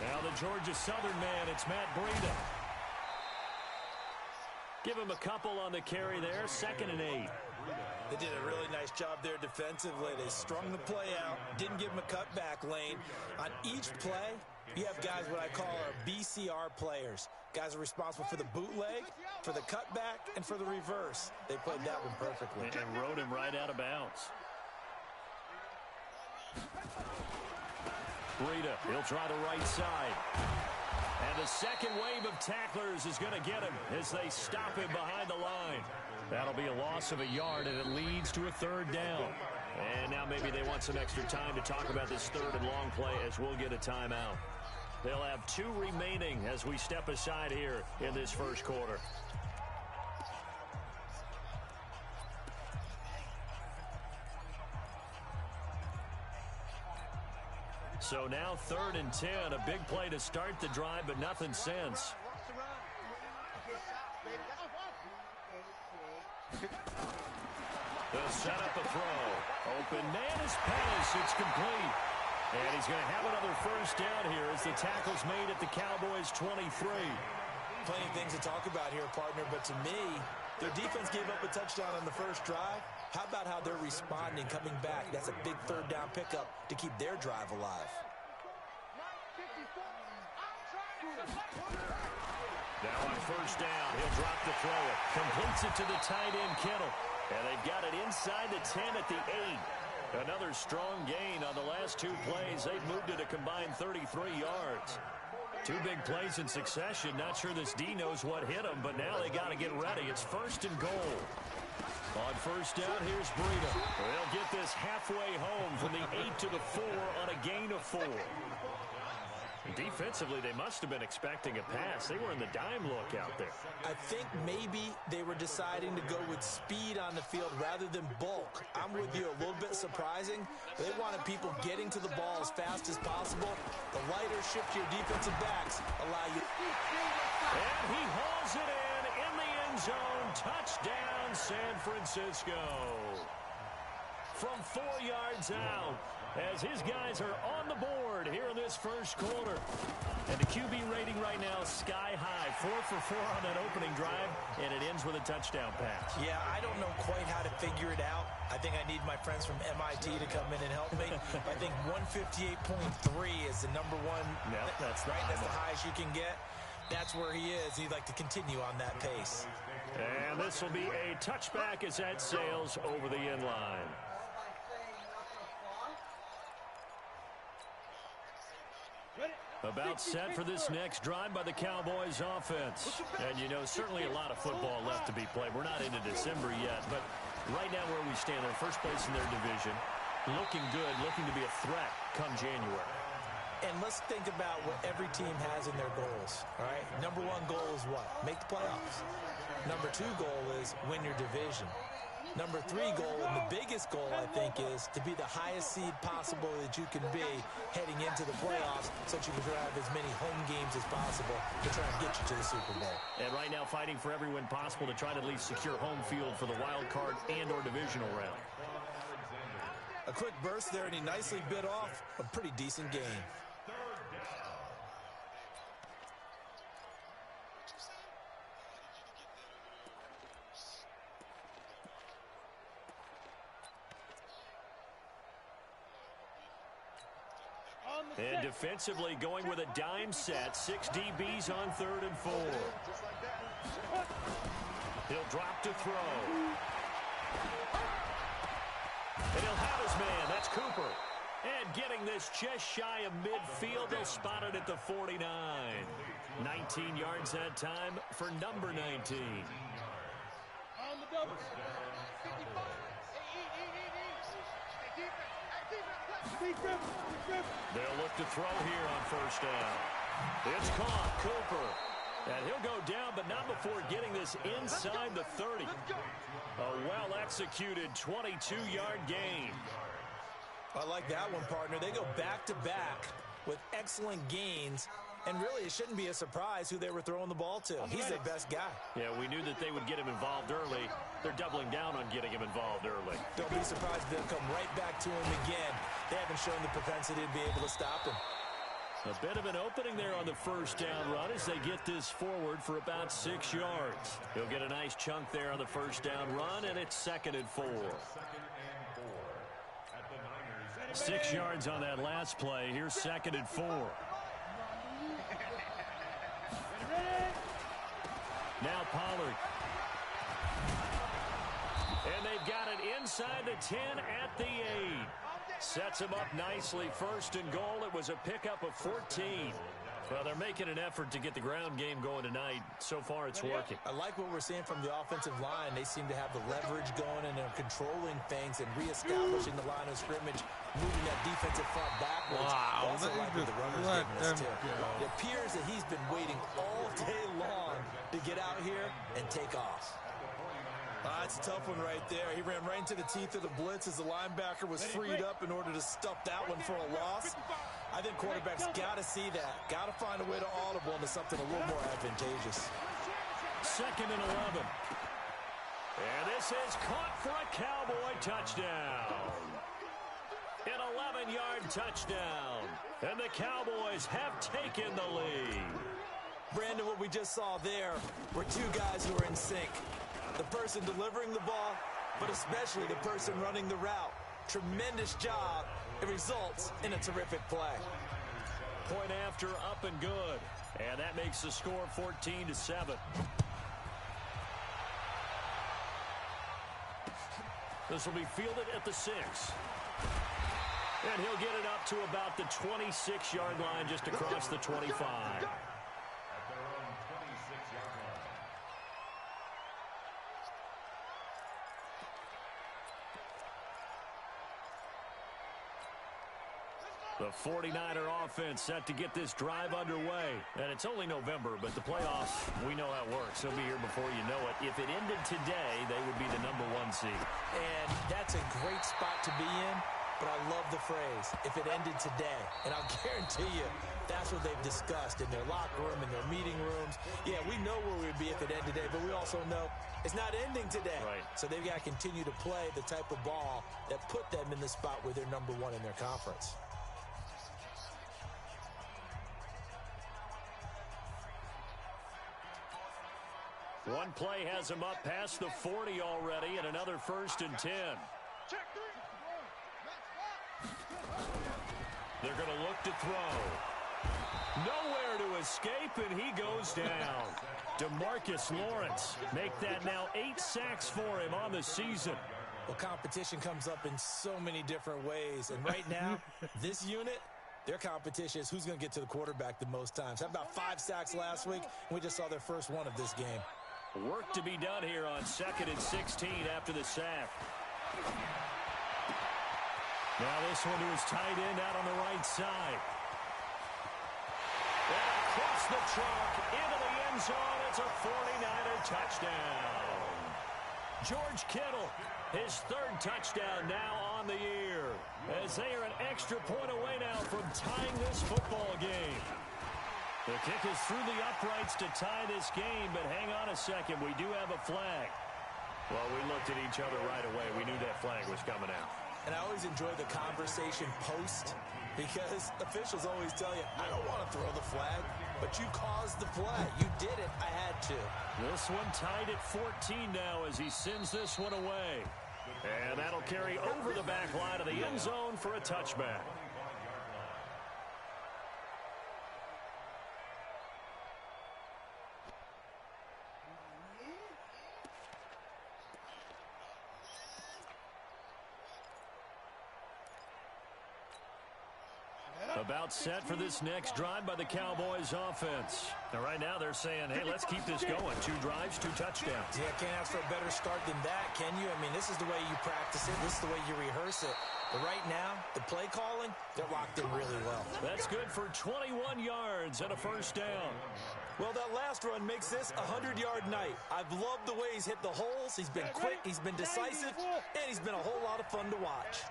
Now the Georgia Southern man, it's Matt Breida. Give him a couple on the carry there, 2nd and 8. They did a really nice job there defensively. They strung the play out, didn't give him a cutback lane. On each play, you have guys what I call our BCR players. Guys are responsible for the bootleg, for the cutback, and for the reverse. They played that one perfectly. And rode him right out of bounds. Breida, he'll try the right side. And the second wave of tacklers is going to get him as they stop him behind the line. That'll be a loss of a yard, and it leads to a 3rd down. And now maybe they want some extra time to talk about this 3rd and long play as we'll get a timeout. They'll have 2 remaining as we step aside here in this first quarter. So now 3rd and 10, a big play to start the drive, but nothing since. They'll set up a throw. Open man is Pettis. It's complete. And he's going to have another first down here as the tackle's made at the Cowboys' 23. Plenty of things to talk about here, partner, but to me, their defense gave up a touchdown on the first drive. How about how they're responding, coming back? That's a big 3rd down pickup to keep their drive alive. Now on first down, he'll drop the throw. Completes it to the tight end, Kittle. And they've got it inside the 10 at the 8. Another strong gain on the last 2 plays. They've moved it a combined 33 yards. 2 big plays in succession. Not sure this D knows what hit him, but now they got to get ready. It's first and goal. On first down, here's Breida. They'll get this halfway home from the 8 to the 4 on a gain of 4. Defensively, they must have been expecting a pass. They were in the dime look out there. I think maybe they were deciding to go with speed on the field rather than bulk. I'm with you, a little bit surprising. They wanted people getting to the ball as fast as possible. The lighter shift your defensive backs allow you. And he hauls it in the end zone. Touchdown, San Francisco. From 4 yards out, as his guys are on the board here in this first quarter. And the QB rating right now sky high. 4 for 4 on that opening drive, and it ends with a touchdown pass. Yeah, I don't know quite how to figure it out. I think I need my friends from MIT to come in and help me. I think 158.3 is the number one. No, that's right. That's the highest you can get. That's where he is. He'd like to continue on that pace. And this will be a touchback as that sails over the end line. About set for this next drive by the Cowboys offense. And, you know, certainly a lot of football left to be played. We're not into December yet, but right now where we stand, they're first place in their division. Looking good, looking to be a threat come January. And let's think about what every team has in their goals, all right? Number 1 goal is what? Make the playoffs. Number 2 goal is win your division. Number 3 goal, and the biggest goal, I think, is to be the highest seed possible that you can be heading into the playoffs so that you can drive as many home games as possible to try and get you to the Super Bowl. And right now fighting for every win possible to try to at least secure home field for the wild card and or divisional round. A quick burst there, and he nicely bit off a pretty decent game. And defensively going with a dime set. 6 DBs on 3rd and 4. He'll drop to throw. And he'll have his man. That's Cooper. And getting this just shy of midfield. They'll spot it at the 49. 19 yards that time for number 19. On the double. 55. They'll look to throw here on first down. It's caught. Cooper. And he'll go down, but not before getting this inside the 30. A well-executed 22-yard gain. I like that one, partner. They go back-to-back with excellent gains. And really, it shouldn't be a surprise who they were throwing the ball to. He's their best guy. Yeah, we knew that they would get him involved early. They're doubling down on getting him involved early. Don't be surprised if they'll come right back to him again. They haven't shown the propensity to be able to stop him. A bit of an opening there on the first down run as they get this forward for about 6 yards. He'll get a nice chunk there on the first down run, and it's 2nd and 4. 6 yards on that last play. Here's 2nd and 4. Now Pollard. And they've got it inside the 10 at the 8. Sets him up nicely. 1st and goal. It was a pickup of 14. Well, they're making an effort to get the ground game going tonight. So far, it's working. I like what we're seeing from the offensive line. They seem to have the leverage going, and they're controlling things and reestablishing the line of scrimmage, moving that defensive front backwards. Wow, also like what the runners getting this too. It appears that he's been waiting all day long to get out here and take off. That's a tough one right there. He ran right into the teeth of the blitz as the linebacker was freed up in order to stuff that one for a loss. I think quarterbacks got to see that. Got to find a way to audible into something a little more advantageous. 2nd and 11. And this is caught for a Cowboy touchdown. An 11-yard touchdown. And the Cowboys have taken the lead. Brandon, what we just saw there were 2 guys who are in sync. The person delivering the ball, but especially the person running the route. Tremendous job. It results in a terrific play. point after, up and good. And that makes the score 14-7. This will be fielded at the 6. And he'll get it up to about the 26-yard line, just across the 25. At their own 26-yard line. The 49er offense set to get this drive underway. And it's only November, but the playoffs, we know how it works. They'll be here before you know it. If it ended today, they would be the #1 seed. And that's a great spot to be in, but I love the phrase, if it ended today. And I'll guarantee you, that's what they've discussed in their locker room, in their meeting rooms. Yeah, we know where we'd be if it ended today, but we also know it's not ending today. Right. So they've got to continue to play the type of ball that put them in the spot where they're #1 in their conference. One play has him up past the 40 already, and another 1st and 10. They're going to look to throw. Nowhere to escape, and he goes down. DeMarcus Lawrence make that now 8 sacks for him on the season. Well, competition comes up in so many different ways, and right now, this unit, their competition is who's going to get to the quarterback the most times. How about 5 sacks last week? We just saw their first one of this game. Work to be done here on 2nd and 16 after the sack. Now this one to his tight end out on the right side. And across the chalk into the end zone. It's a 49er touchdown. George Kittle, his 3rd touchdown now on the year, as they are an extra point away now from tying this football game. The kick is through the uprights to tie this game, but hang on a second. We do have a flag. Well, we looked at each other right away. We knew that flag was coming out. And I always enjoy the conversation post, because officials always tell you, I don't want to throw the flag, but you caused the play. You did it. I had to. This one tied at 14 now as he sends this one away. And that'll carry over the back line of the end zone for a touchback. About set for this next drive by the Cowboys offense. Now right now they're saying, hey, let's keep this going. 2 drives, 2 touchdowns. Yeah, can't ask for a better start than that, can you? I mean, this is the way you practice it. This is the way you rehearse it. But right now, the play calling, they're locked in really well. That's good for 21 yards and a 1st down. Well, that last run makes this a 100-yard night. I've loved the way he's hit the holes. He's been quick, he's been decisive, and he's been a whole lot of fun to watch.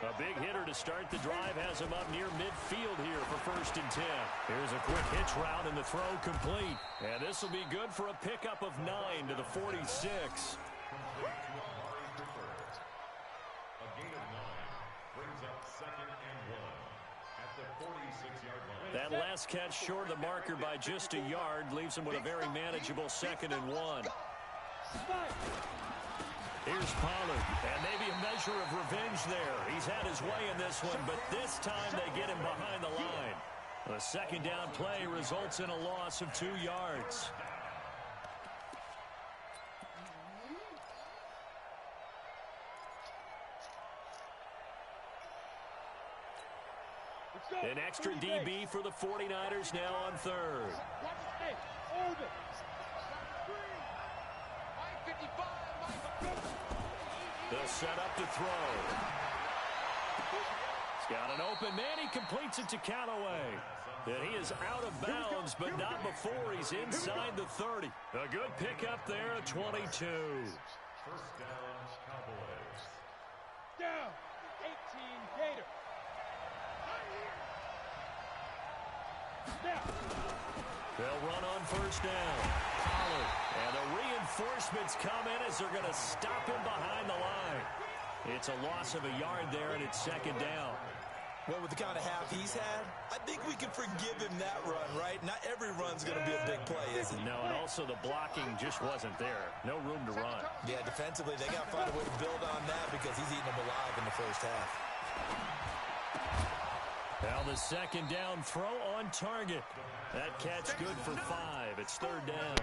A big hitter to start the drive has him up near midfield here for 1st and 10. Here's a quick hitch route and the throw complete. And this will be good for a pickup of 9 to the 46. A gain of 9 brings up 2nd and 1 at the 46-yard line. That last catch short of the marker by just a yard leaves him with a very manageable 2nd and 1. Here's Pollard, and maybe a measure of revenge there. He's had his way in this one, but this time they get him behind the line. The 2nd down play results in a loss of 2 yards. An extra DB for the 49ers now on 3rd. They'll set up to throw. He's got an open man. He completes it to Callaway. And he is out of bounds, but not before he's inside the 30. A good pickup there at 22. 1st down, Cowboys. Down. 18 Gator. Now. They'll run on 1st down. Pollard. And the reinforcements come in as they're going to stop him behind the line. It's a loss of a yard there, and it's 2nd down. Well, with the kind of half he's had, I think we can forgive him that run, right? Not every run's going to be a big play, is it? No, and also the blocking just wasn't there. No room to run. Yeah, defensively, they got to find a way to build on that because he's eating them alive in the 1st half. Now the second down throw on target. That catch good for 5. It's third down.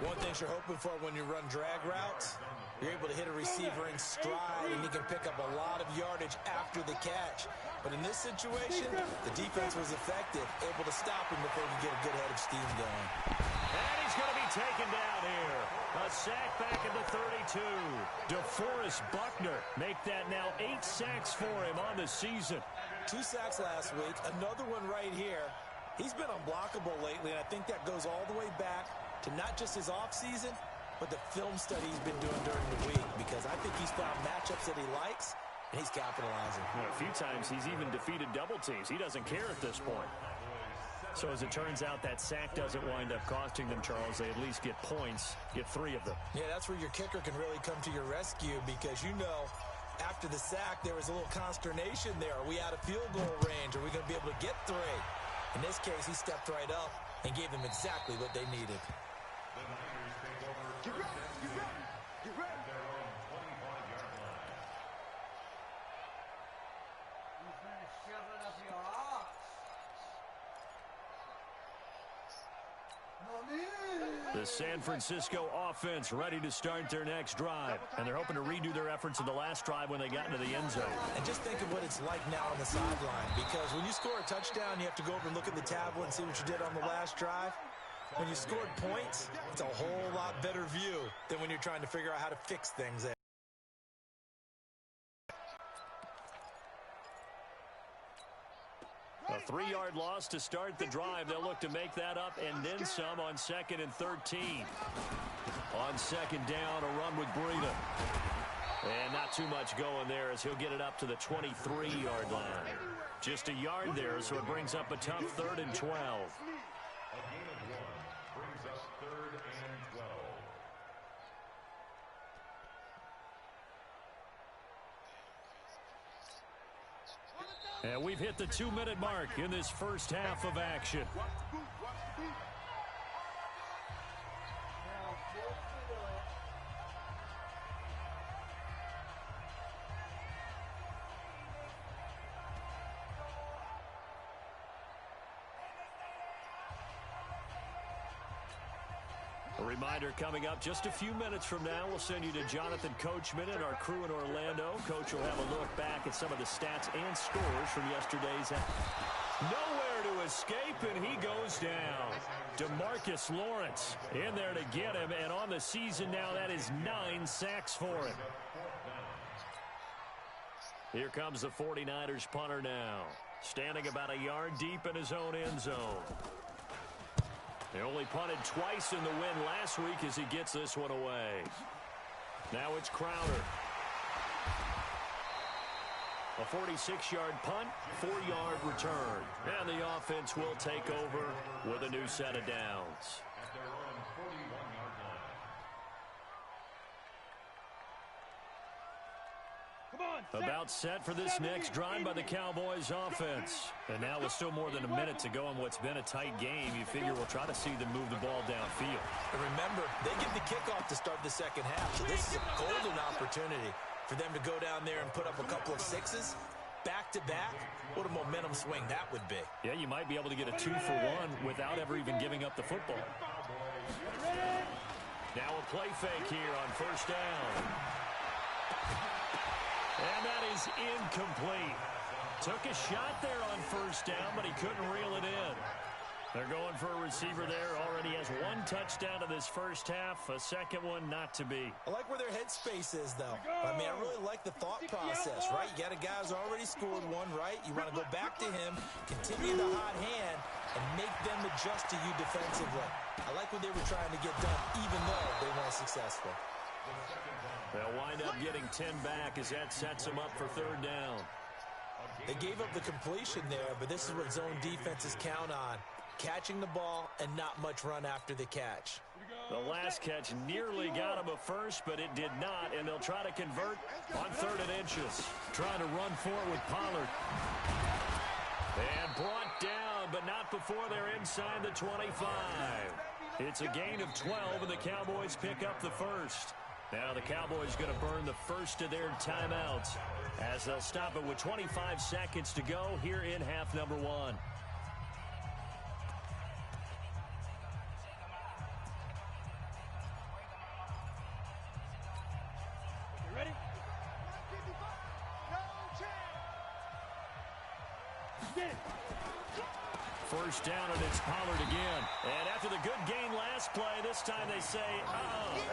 One thing you're hoping for when you run drag routes, you're able to hit a receiver in stride, and he can pick up a lot of yardage after the catch. But in this situation, the defense was effective, able to stop him before he could get a good head of steam going. And he's going to be taken down here. A sack back at the 32. DeForest Buckner make that now 8 sacks for him on the season. 2 sacks last week, another one right here. He's been unblockable lately, and I think that goes all the way back to not just his offseason, but the film study he's been doing during the week, because I think he's found matchups that he likes, and he's capitalizing. Well, a few times he's even defeated double teams. He doesn't care at this point. So as it turns out, that sack doesn't wind up costing them, Charles. They at least get points, get 3 of them. Yeah, that's where your kicker can really come to your rescue, because you know after the sack there was a little consternation there. Are we out of field goal range? Are we going to be able to get 3? In this case, he stepped right up and gave them exactly what they needed. The Niners take over. Get ready, get ready, get ready. Their own 25-yard line. He's gonna shove it up your arse. The San Francisco offense ready to start their next drive. And they're hoping to redo their efforts in the last drive when they got into the end zone. And just think of what it's like now on the sideline, because when you score a touchdown, you have to go over and look at the tablet and see what you did on the last drive. When you scored points, it's a whole lot better view than when you're trying to figure out how to fix things. A 3-yard loss to start the drive. They'll look to make that up and then some on 2nd and 13. On 2nd down, a run with Breida. And not too much going there as he'll get it up to the 23-yard line. Just a yard there, so it brings up a tough 3rd and 12. A gain of 1 brings us 3rd and 12. And we've hit the 2-minute mark in this first half of action. A reminder coming up just a few minutes from now, we'll send you to Jonathan Coachman and our crew in Orlando. Coach will have a look back at some of the stats and scores from yesterday's. Nowhere to escape, and he goes down. DeMarcus Lawrence in there to get him, and on the season now, that is 9 sacks for him. Here comes the 49ers punter now, standing about a yard deep in his own end zone. They only punted twice in the win last week as he gets this one away. Now it's Crowder. A 46-yard punt, 4-yard return. And the offense will take over with a new set of downs. At their own 41-yard line. About set for this next drive by the Cowboys offense. And now with still more than a minute to go in what's been a tight game, you figure we'll try to see them move the ball downfield. And remember, they give the kickoff to start the second half, so this is a golden opportunity for them to go down there and put up a couple of 6s back-to-back. What a momentum swing that would be. Yeah, you might be able to get a 2-for-1 without ever even giving up the football. Now a play fake here on first down. And that is incomplete. Took a shot there on first down, but he couldn't reel it in. They're going for a receiver there. Already has 1 touchdown in this first half. A second one not to be. I like where their headspace is, though. I mean, I really like the thought process, right? You got a guy who's already scored 1, right? You want to go back to him, continue the hot hand, and make them adjust to you defensively. I like what they were trying to get done, even though they weren't successful. They'll wind up getting 10 back as that sets them up for third down. They gave up the completion there, but this is what zone defenses count on. Catching the ball and not much run after the catch. The last catch nearly got him a first, but it did not, and they'll try to convert on 3rd and inches. Trying to run for it with Pollard. And brought down, but not before they're inside the 25. It's a gain of 12, and the Cowboys pick up the first. Now the Cowboys going to burn the first of their timeouts as they'll stop it with 25 seconds to go here in half number 1. First down, and it's Pollard again. And after the good gain last play, this time they say,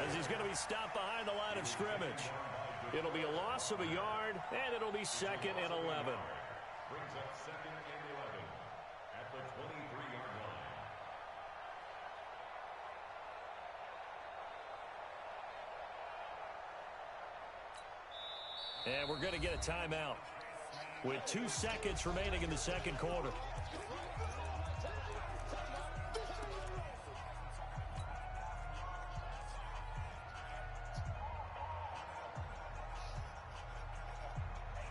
as he's going to be stopped behind the line of scrimmage. It'll be a loss of a yard, and it'll be 2nd and 11. Brings up 2nd and 11 at the 23-yard line. And we're going to get a timeout with 2 seconds remaining in the second quarter.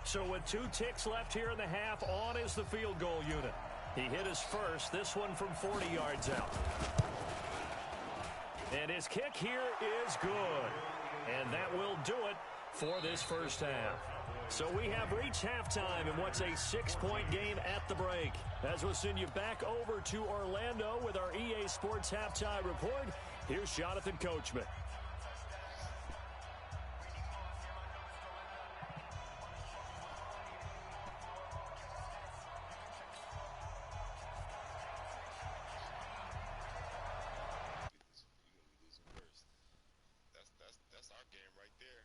So with 2 ticks left here in the half, on is the field goal unit. He hit his first, this one from 40 yards out. And his kick here is good. And that will do it for this first half. So we have reached halftime in what's a 6-point game at the break. As we'll send you back over to Orlando with our EA Sports Halftime Report, here's Jonathan Coachman. That's our game right there.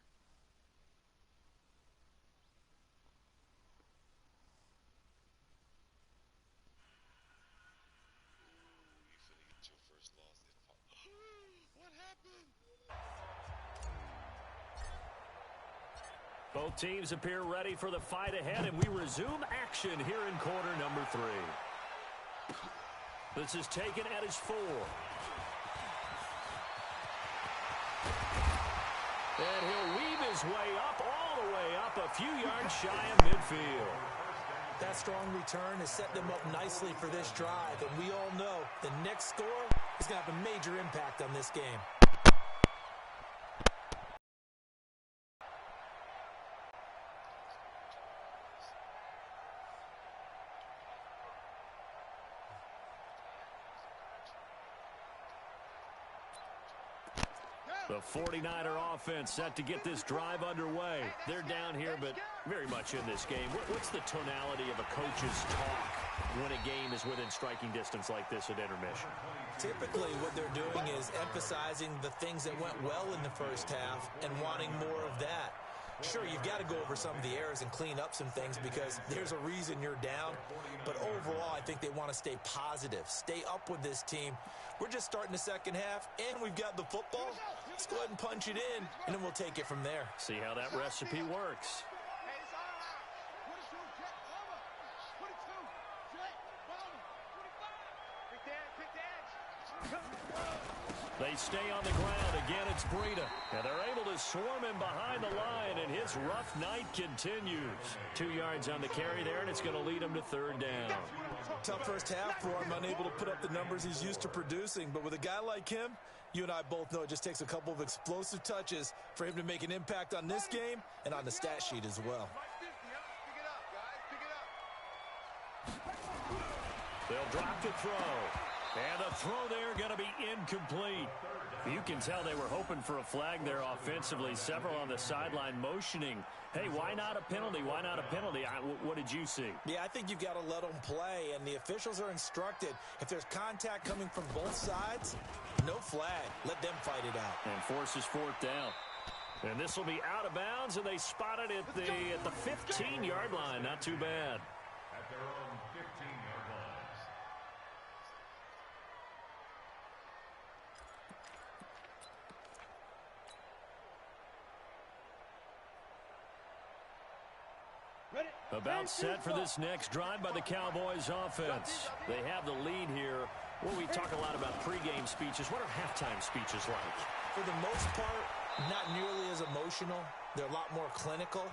You finna get your first loss. What happened? Both teams appear ready for the fight ahead, and we resume action here in quarter number 3. This is taken at his 4. And he'll weave his way up, all the way up, a few yards shy of midfield. That strong return has set them up nicely for this drive, and we all know the next score is going to have a major impact on this game. The 49er offense set to get this drive underway. They're down here, but very much in this game. What's the tonality of a coach's talk when a game is within striking distance like this at intermission? Typically, what they're doing is emphasizing the things that went well in the first half and wanting more of that. Sure, you've got to go over some of the errors and clean up some things because there's a reason you're down. But overall, I think they want to stay positive, stay up with this team. We're just starting the second half, and we've got the football. Let's go ahead and punch it in, and then we'll take it from there. See how that recipe works. They stay on the ground. Again, it's Breida. And they're able to swarm him behind the line, and his rough night continues. 2 yards on the carry there, and it's going to lead him to 3rd down. Tough first half for him, unable to put up the numbers he's used to producing. But with a guy like him, you and I both know it just takes a couple of explosive touches for him to make an impact on this game and on the stat sheet as well. They'll drop to throw. And the throw there going to be incomplete. You can tell they were hoping for a flag there offensively. Several on the sideline motioning. Hey, why not a penalty? Why not a penalty? What did you see? Yeah, I think you've got to let them play, and the officials are instructed. If there's contact coming from both sides, no flag. Let them fight it out. And forces 4th down. And this will be out of bounds, and they spot it at the 15-yard line. Not too bad. At their own 15-yard lines. About set for this next drive by the Cowboys offense. They have the lead here. Well, we talk a lot about pregame speeches. What are halftime speeches like? For the most part, not nearly as emotional. They're a lot more clinical.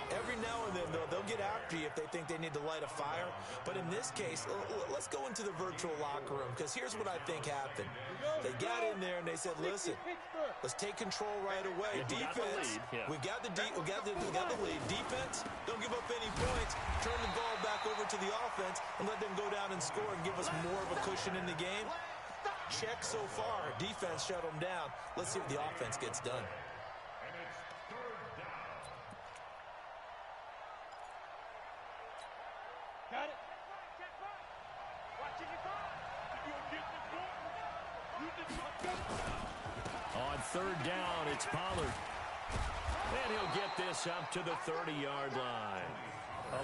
Every now and then, though, they'll get after you if they think they need to light a fire. But in this case, let's go into the virtual locker room, because here's what I think happened. They got in there and they said, listen, let's take control right away. Defense, we got the lead. Defense, don't give up any points. Turn the ball back over to the offense and let them go down and score and give us more of a cushion in the game. Check so far. Defense shut them down. Let's see what the offense gets done. Got it. On third down, it's Pollard. And he'll get this up to the 30-yard line.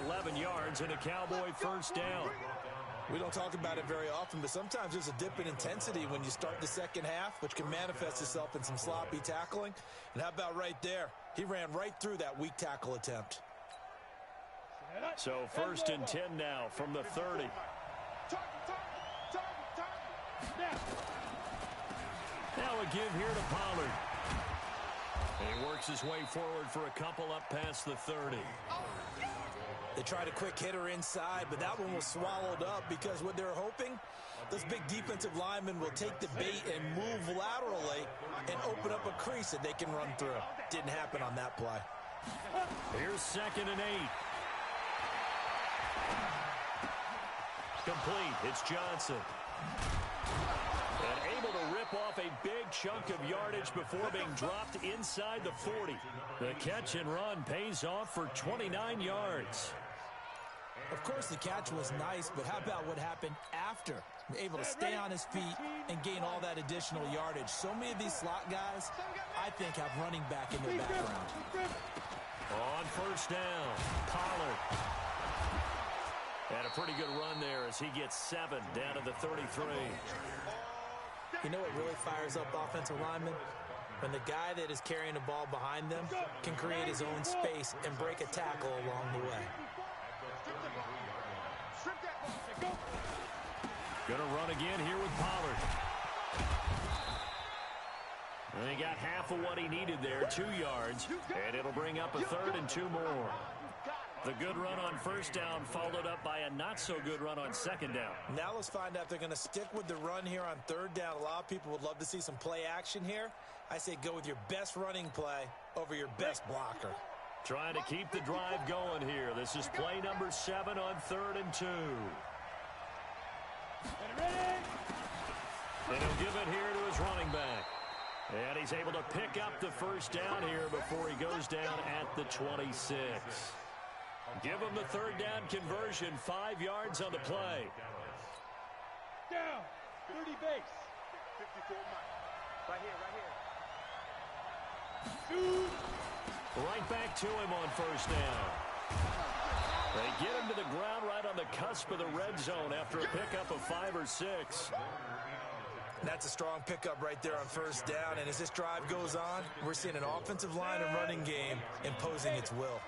11 yards and a Cowboy first down. We don't talk about it very often, but sometimes there's a dip in intensity when you start the second half, which can manifest itself in some sloppy tackling. And how about right there? He ran right through that weak tackle attempt. So first and 10 now from the 30. Now a give here to Pollard. And he works his way forward for a couple up past the 30. They tried a quick hitter inside, but that one was swallowed up because what they're hoping, those big defensive linemen will take the bait and move laterally and open up a crease that they can run through. Didn't happen on that play. Here's 2nd and 8. Complete. It's Johnson. And able to rip off a big chunk of yardage before being dropped inside the 40. The catch and run pays off for 29 yards. Of course, the catch was nice, but how about what happened after? Able to stay on his feet and gain all that additional yardage. So many of these slot guys, I think, have running back in their background. On first down, Pollard. And a pretty good run there as he gets 7 down to the 33. You know what really fires up offensive linemen? When the guy that is carrying the ball behind them can create his own space and break a tackle along the way. Gonna run again here with Pollard. And he got half of what he needed there, 2 yards. And it'll bring up a 3rd and 2 more. The good run on first down followed up by a not-so-good run on 2nd down. Now let's find out if they're going to stick with the run here on 3rd down. A lot of people would love to see some play action here. I say go with your best running play over your best blocker. Trying to keep the drive going here. This is play number 7 on 3rd and 2. And he'll give it here to his running back. And he's able to pick up the first down here before he goes down at the 26. Give him the 3rd down conversion, 5 yards on the play. Down, 30 base. 54 Right here. Right back to him on first down. They get him to the ground right on the cusp of the red zone after a pickup of 5 or 6. That's a strong pickup right there on first down. And as this drive goes on, we're seeing an offensive line and running game imposing its will.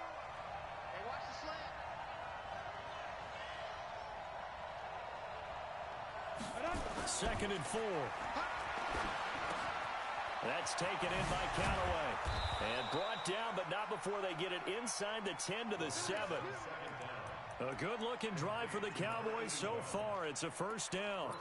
2nd and 4. That's taken in by Callaway. And brought down, but not before they get it inside the 10 to the 7. A good-looking drive for the Cowboys so far. It's a first down.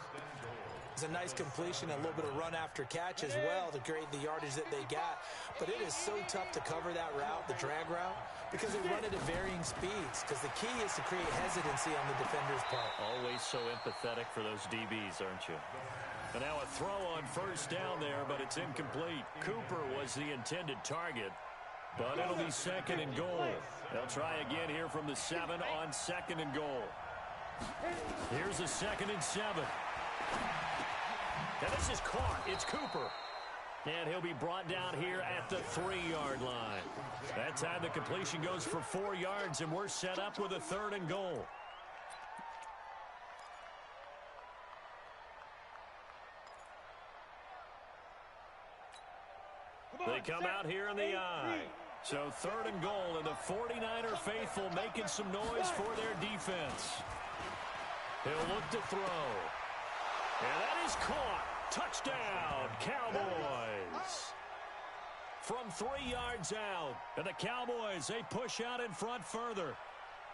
It's a nice completion, a little bit of run after catch as well to create the yardage that they got. But it is so tough to cover that route, the drag route, because they run it at varying speeds. Because the key is to create hesitancy on the defender's part. Always so empathetic for those DBs, aren't you? And now a throw on first down there, but it's incomplete. Cooper was the intended target, but it'll be 2nd and goal. They'll try again here from the 7 on 2nd and goal. Here's a 2nd and 7. And this is caught. It's Cooper. And he'll be brought down here at the 3-yard line. That time the completion goes for 4 yards, and we're set up with a 3rd and goal. They come out here in the I. So 3rd and goal, and the 49er faithful making some noise for their defense. He'll look to throw. And that is caught. Touchdown, Cowboys. from 3 yards out. And the Cowboys, they push out in front further.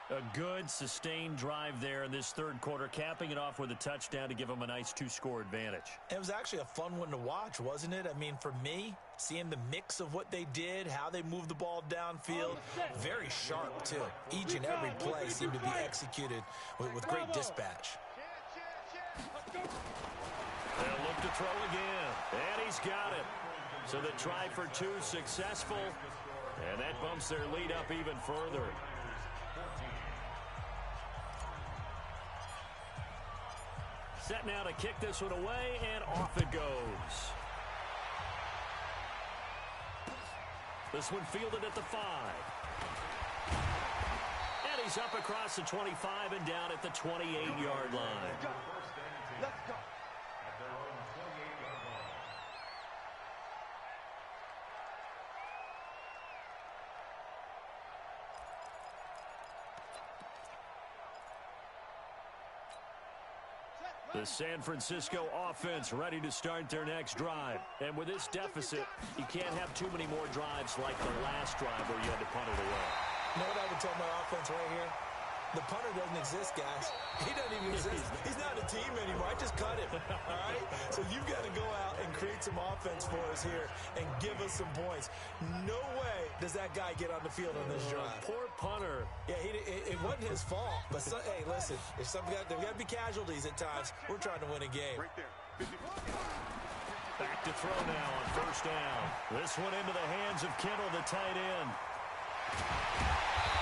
A good, sustained drive there in this third quarter, capping it off with a touchdown to give them a nice 2-score advantage. It was actually a fun one to watch, wasn't it? I mean, for me, seeing the mix of what they did, how they moved the ball downfield, very sharp, too. Each and every play seemed to be executed with great dispatch. They'll look to throw again, and he's got it. So the try for 2 successful, and that bumps their lead up even further. Set now to kick this one away, and off it goes. This one fielded at the 5. And he's up across the 25 and down at the 28-yard line. Let's go. The San Francisco offense ready to start their next drive. And with this deficit, you can't have too many more drives like the last drive where you had to punt it away. You know what I would tell my offense right here? The punter doesn't exist, guys. He doesn't even exist. He's not a team anymore. I just cut him, all right? So you've got to go out and create some offense for us here and give us some points. No way does that guy get on the field on this drive. Poor punter. Yeah, it wasn't his fault. But, hey, listen, there's got to be casualties at times. We're trying to win a game. Right there. Back to throw now on first down. This one into the hands of Kittle, the tight end.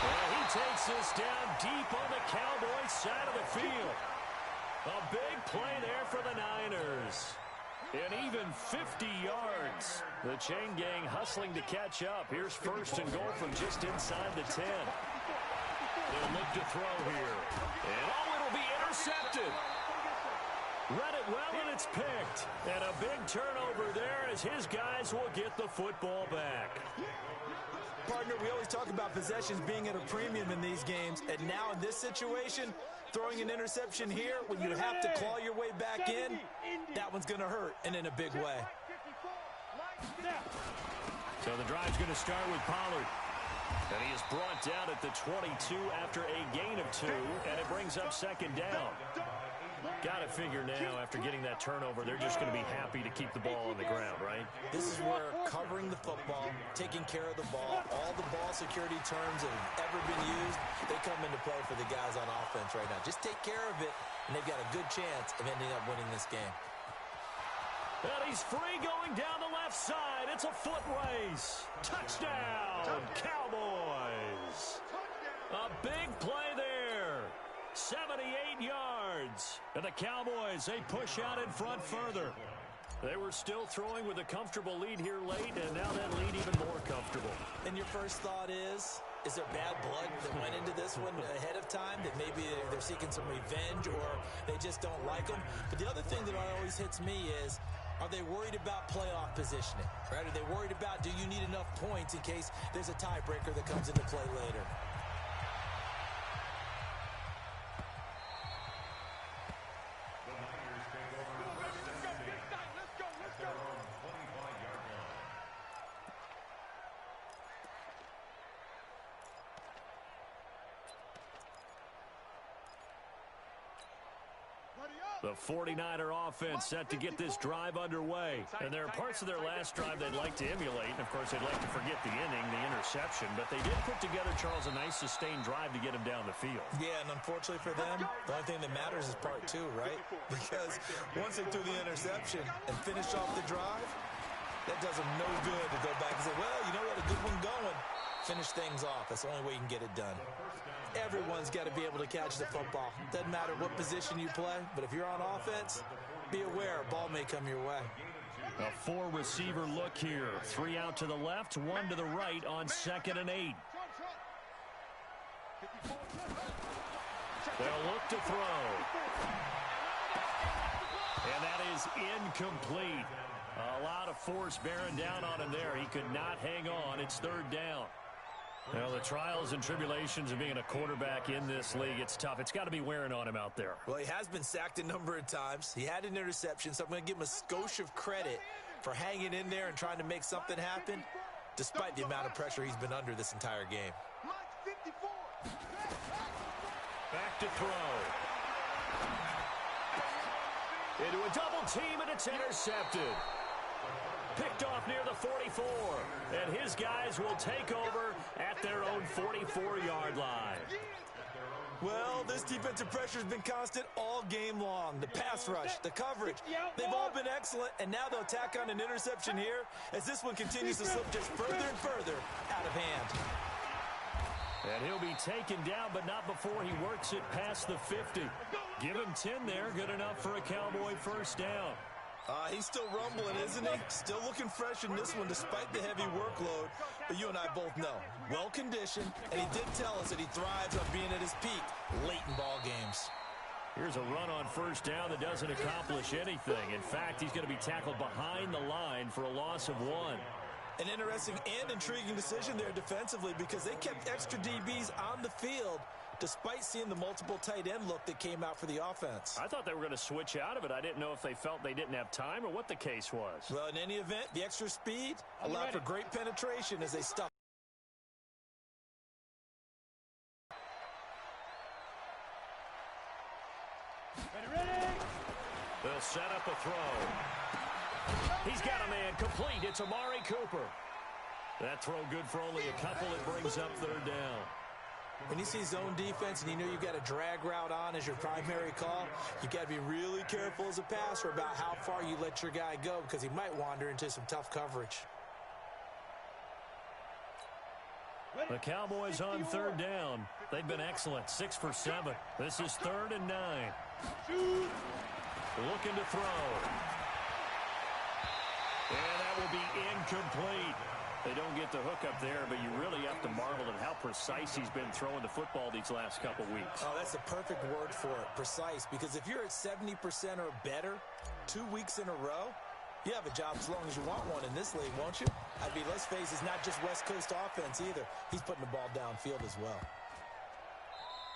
Well, he takes this down deep on the Cowboys side of the field. A big play there for the Niners. And even 50 yards. The chain gang hustling to catch up. Here's first and goal from just inside the 10. They'll look to throw here. And it'll be intercepted. Read it well, and it's picked. And a big turnover there as his guys will get the football back. Partner, we always talk about possessions being at a premium in these games, and now in this situation, throwing an interception here when you have to claw your way back in, that one's going to hurt, and in a big way. So the drive's going to start with Pollard. And he is brought down at the 22 after a gain of 2, and it brings up second down. Got to figure now, after getting that turnover, they're just going to be happy to keep the ball on the ground, right? This is where covering the football, taking care of the ball, all the ball security terms that have ever been used, they come into play for the guys on offense right now. Just take care of it, and they've got a good chance of ending up winning this game. And he's free going down the left side. It's a foot race. Touchdown, Cowboys. A big play there. 78 yards. And the Cowboys, they push out in front further. They were still throwing with a comfortable lead here late, and now that lead even more comfortable. And your first thought is there bad blood that went into this one ahead of time, that maybe they're seeking some revenge or they just don't like them? But the other thing that always hits me is, are they worried about playoff positioning? Right? Are they worried about, do you need enough points in case there's a tiebreaker that comes into play later? The 49er offense set to get this drive underway. And there are parts of their last drive they'd like to emulate. And, of course, they'd like to forget the inning, the interception. But they did put together, Charles, a nice sustained drive to get him down the field. Yeah, and unfortunately for them, the only thing that matters is part 2, right? Because once they threw the interception and finished off the drive, that does them no good to go back and say, well, you know what, a good one going. Finish things off. That's the only way you can get it done. Everyone's got to be able to catch the football. Doesn't matter what position you play, but if you're on offense, be aware a ball may come your way. A 4-receiver look here. 3 out to the left, 1 to the right on 2nd and 8. They'll look to throw. And that is incomplete. A lot of force bearing down on him there. He could not hang on. It's 3rd down. Well, the trials and tribulations of being a quarterback in this league, it's tough. It's got to be wearing on him out there. Well, he has been sacked a number of times. He had an interception, so I'm going to give him a skosh of credit for hanging in there and trying to make something happen. despite the amount of pressure he's been under this entire game. Lunch 54. Back to throw. Into a double team, and it's intercepted. Picked off near the 44, and his guys will take over at their own 44-yard line. Well, this defensive pressure has been constant all game long. The pass rush, the coverage, they've all been excellent, and now they'll tack on an interception here as this one continues to slip just further and further out of hand. And he'll be taken down, but not before he works it past the 50. Give him 10 there, good enough for a Cowboy first down. He's still rumbling, isn't he? Still looking fresh in this one despite the heavy workload. But you and I both know, well-conditioned, and he did tell us that he thrives on being at his peak late in ball games. Here's a run on first down that doesn't accomplish anything. In fact, he's going to be tackled behind the line for a loss of 1. An interesting and intriguing decision there defensively because they kept extra DBs on the field despite seeing the multiple tight end look that came out for the offense. I thought they were going to switch out of it. I didn't know if they felt they didn't have time or what the case was. Well, in any event, the extra speed allowed for great penetration as they stuck. They'll set up a throw. He's got a man complete. It's Amari Cooper. That throw good for only a couple. It brings up third down. When you see zone defense and you know you've got a drag route on as your primary call, you got to be really careful as a passer about how far you let your guy go because he might wander into some tough coverage. The Cowboys on third down. They've been excellent, 6 for 7. This is 3rd and 9. Looking to throw. And that will be incomplete. They don't get the hook up there, but you really have to marvel at how precise he's been throwing the football these last couple weeks. Oh, that's the perfect word for it, precise, because if you're at 70% or better 2 weeks in a row, you have a job as long as you want one in this league, won't you? I mean, let's face it, it's not just West Coast offense either. He's putting the ball downfield as well.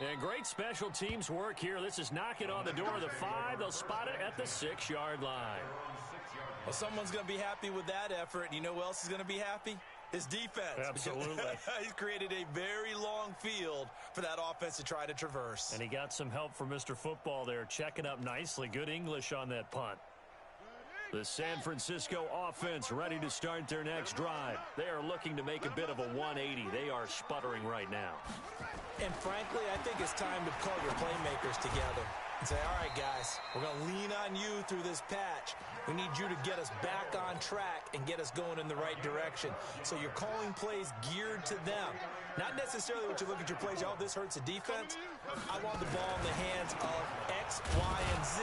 And great special teams work here. This is knocking on the door of the 5. They'll spot it at the 6-yard line. Well, someone's going to be happy with that effort. And you know who else is going to be happy? His defense. Absolutely. He's created a very long field for that offense to try to traverse. And he got some help from Mr. Football there, checking up nicely. Good English on that punt. The San Francisco offense ready to start their next drive. They are looking to make a bit of a 180. They are sputtering right now. And frankly, I think it's time to call your playmakers together and say, all right, guys, we're going to lean on you through this patch. We need you to get us back on track and get us going in the right direction. So you're calling plays geared to them. Not necessarily what you look at your plays, oh, this hurts the defense. I want the ball in the hands of X, Y, and Z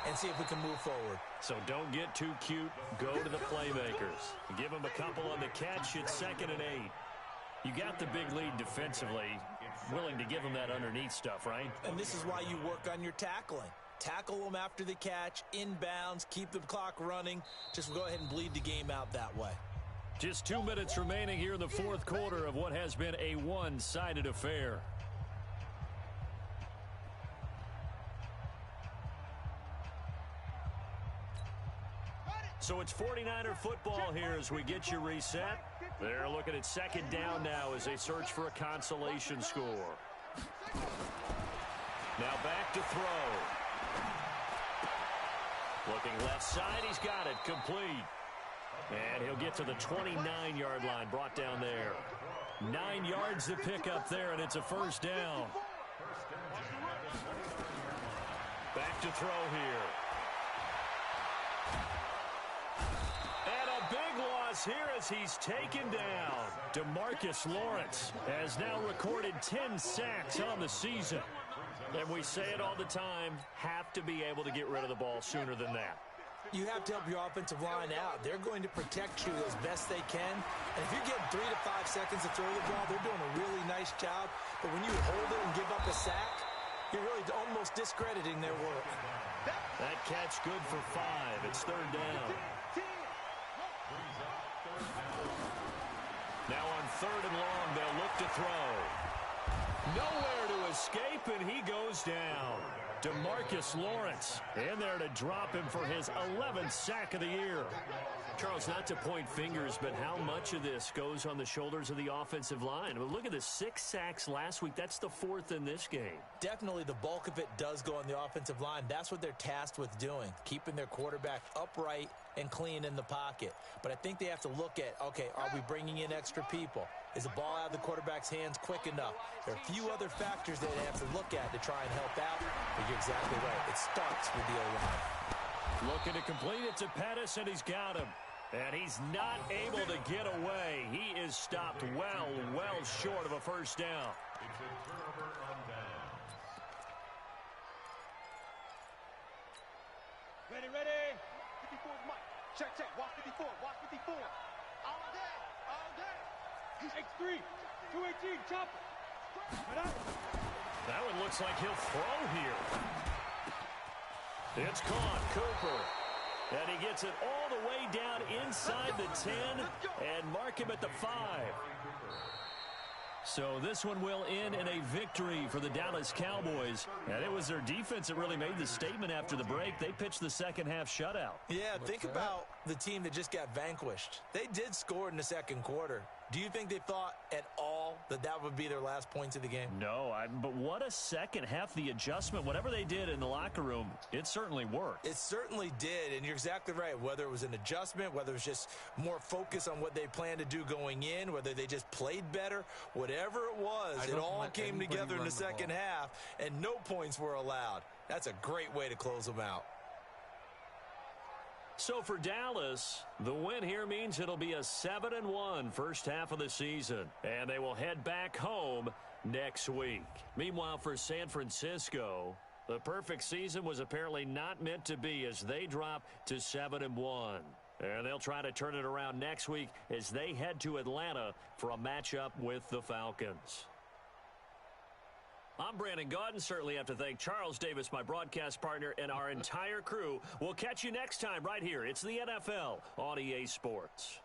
and see if we can move forward. So don't get too cute. Go to the playmakers. Give them a couple on the catch. It's 2nd and 8. You got the big lead defensively. Willing to give them that underneath stuff, right? And this is why you work on your tackling. Tackle them after the catch, inbounds, keep the clock running. Just go ahead and bleed the game out that way. Just 2 minutes remaining here in the 4th quarter of what has been a one-sided affair. So it's 49er football here as we get you reset. They're looking at 2nd down now as they search for a consolation score. Now back to throw. Looking left side, he's got it, complete. And he'll get to the 29-yard line, brought down there. 9 yards to pick up there, and it's a first down. Back to throw here. And a big loss here as he's taken down. DeMarcus Lawrence has now recorded 10 sacks on the season. And we say it all the time, have to be able to get rid of the ball sooner than that. You have to help your offensive line out. They're going to protect you as best they can. And if you're getting 3 to 5 seconds to throw the ball, they're doing a really nice job. But when you hold it and give up a sack, you're really almost discrediting their work. That catch good for 5. It's 3rd down. Now on 3rd and long, they'll look to throw. Nowhere to escape, and he goes down. DeMarcus Lawrence in there to drop him for his 11th sack of the year. Charles, not to point fingers, but how much of this goes on the shoulders of the offensive line? I mean, look at the 6 sacks last week. That's the 4th in this game. Definitely the bulk of it does go on the offensive line. That's what they're tasked with doing, keeping their quarterback upright and clean in the pocket. But I think they have to look at, okay, are we bringing in extra people? Is the ball out of the quarterback's hands quick enough? There are a few other factors that they have to look at to try and help out. But you're exactly right. It starts with the O-line. Looking to complete it to Pettis, and he's got him. And he's not able to get away. He is stopped well short of a first down. It's a turnover on downs. Ready, ready. 54 is Mike. Check, check. Watch 54. Watch 54. All day. All day. He's X3. 218. Chopper. That one looks like he'll throw here. It's caught. Cooper. And he gets it all the way down inside the 10 and mark him at the 5. So this one will end in a victory for the Dallas Cowboys. And it was their defense that really made the statement after the break. They pitched the second half shutout. Yeah, think about the team that just got vanquished. They did score in the second quarter. Do you think they thought at all that that would be their last points of the game? No, but what a second half. The adjustment, whatever they did in the locker room, it certainly worked. It certainly did, and you're exactly right. Whether it was an adjustment, whether it was just more focus on what they planned to do going in, whether they just played better, whatever it was, it all came together in the second half, and no points were allowed. That's a great way to close them out. So for Dallas, the win here means it'll be a 7-1 first half of the season, and they will head back home next week. Meanwhile, for San Francisco, the perfect season was apparently not meant to be as they drop to 7-1. And they'll try to turn it around next week as they head to Atlanta for a matchup with the Falcons. I'm Brandon Gaudin. Certainly have to thank Charles Davis, my broadcast partner, and our entire crew. We'll catch you next time right here. It's the NFL on EA Sports.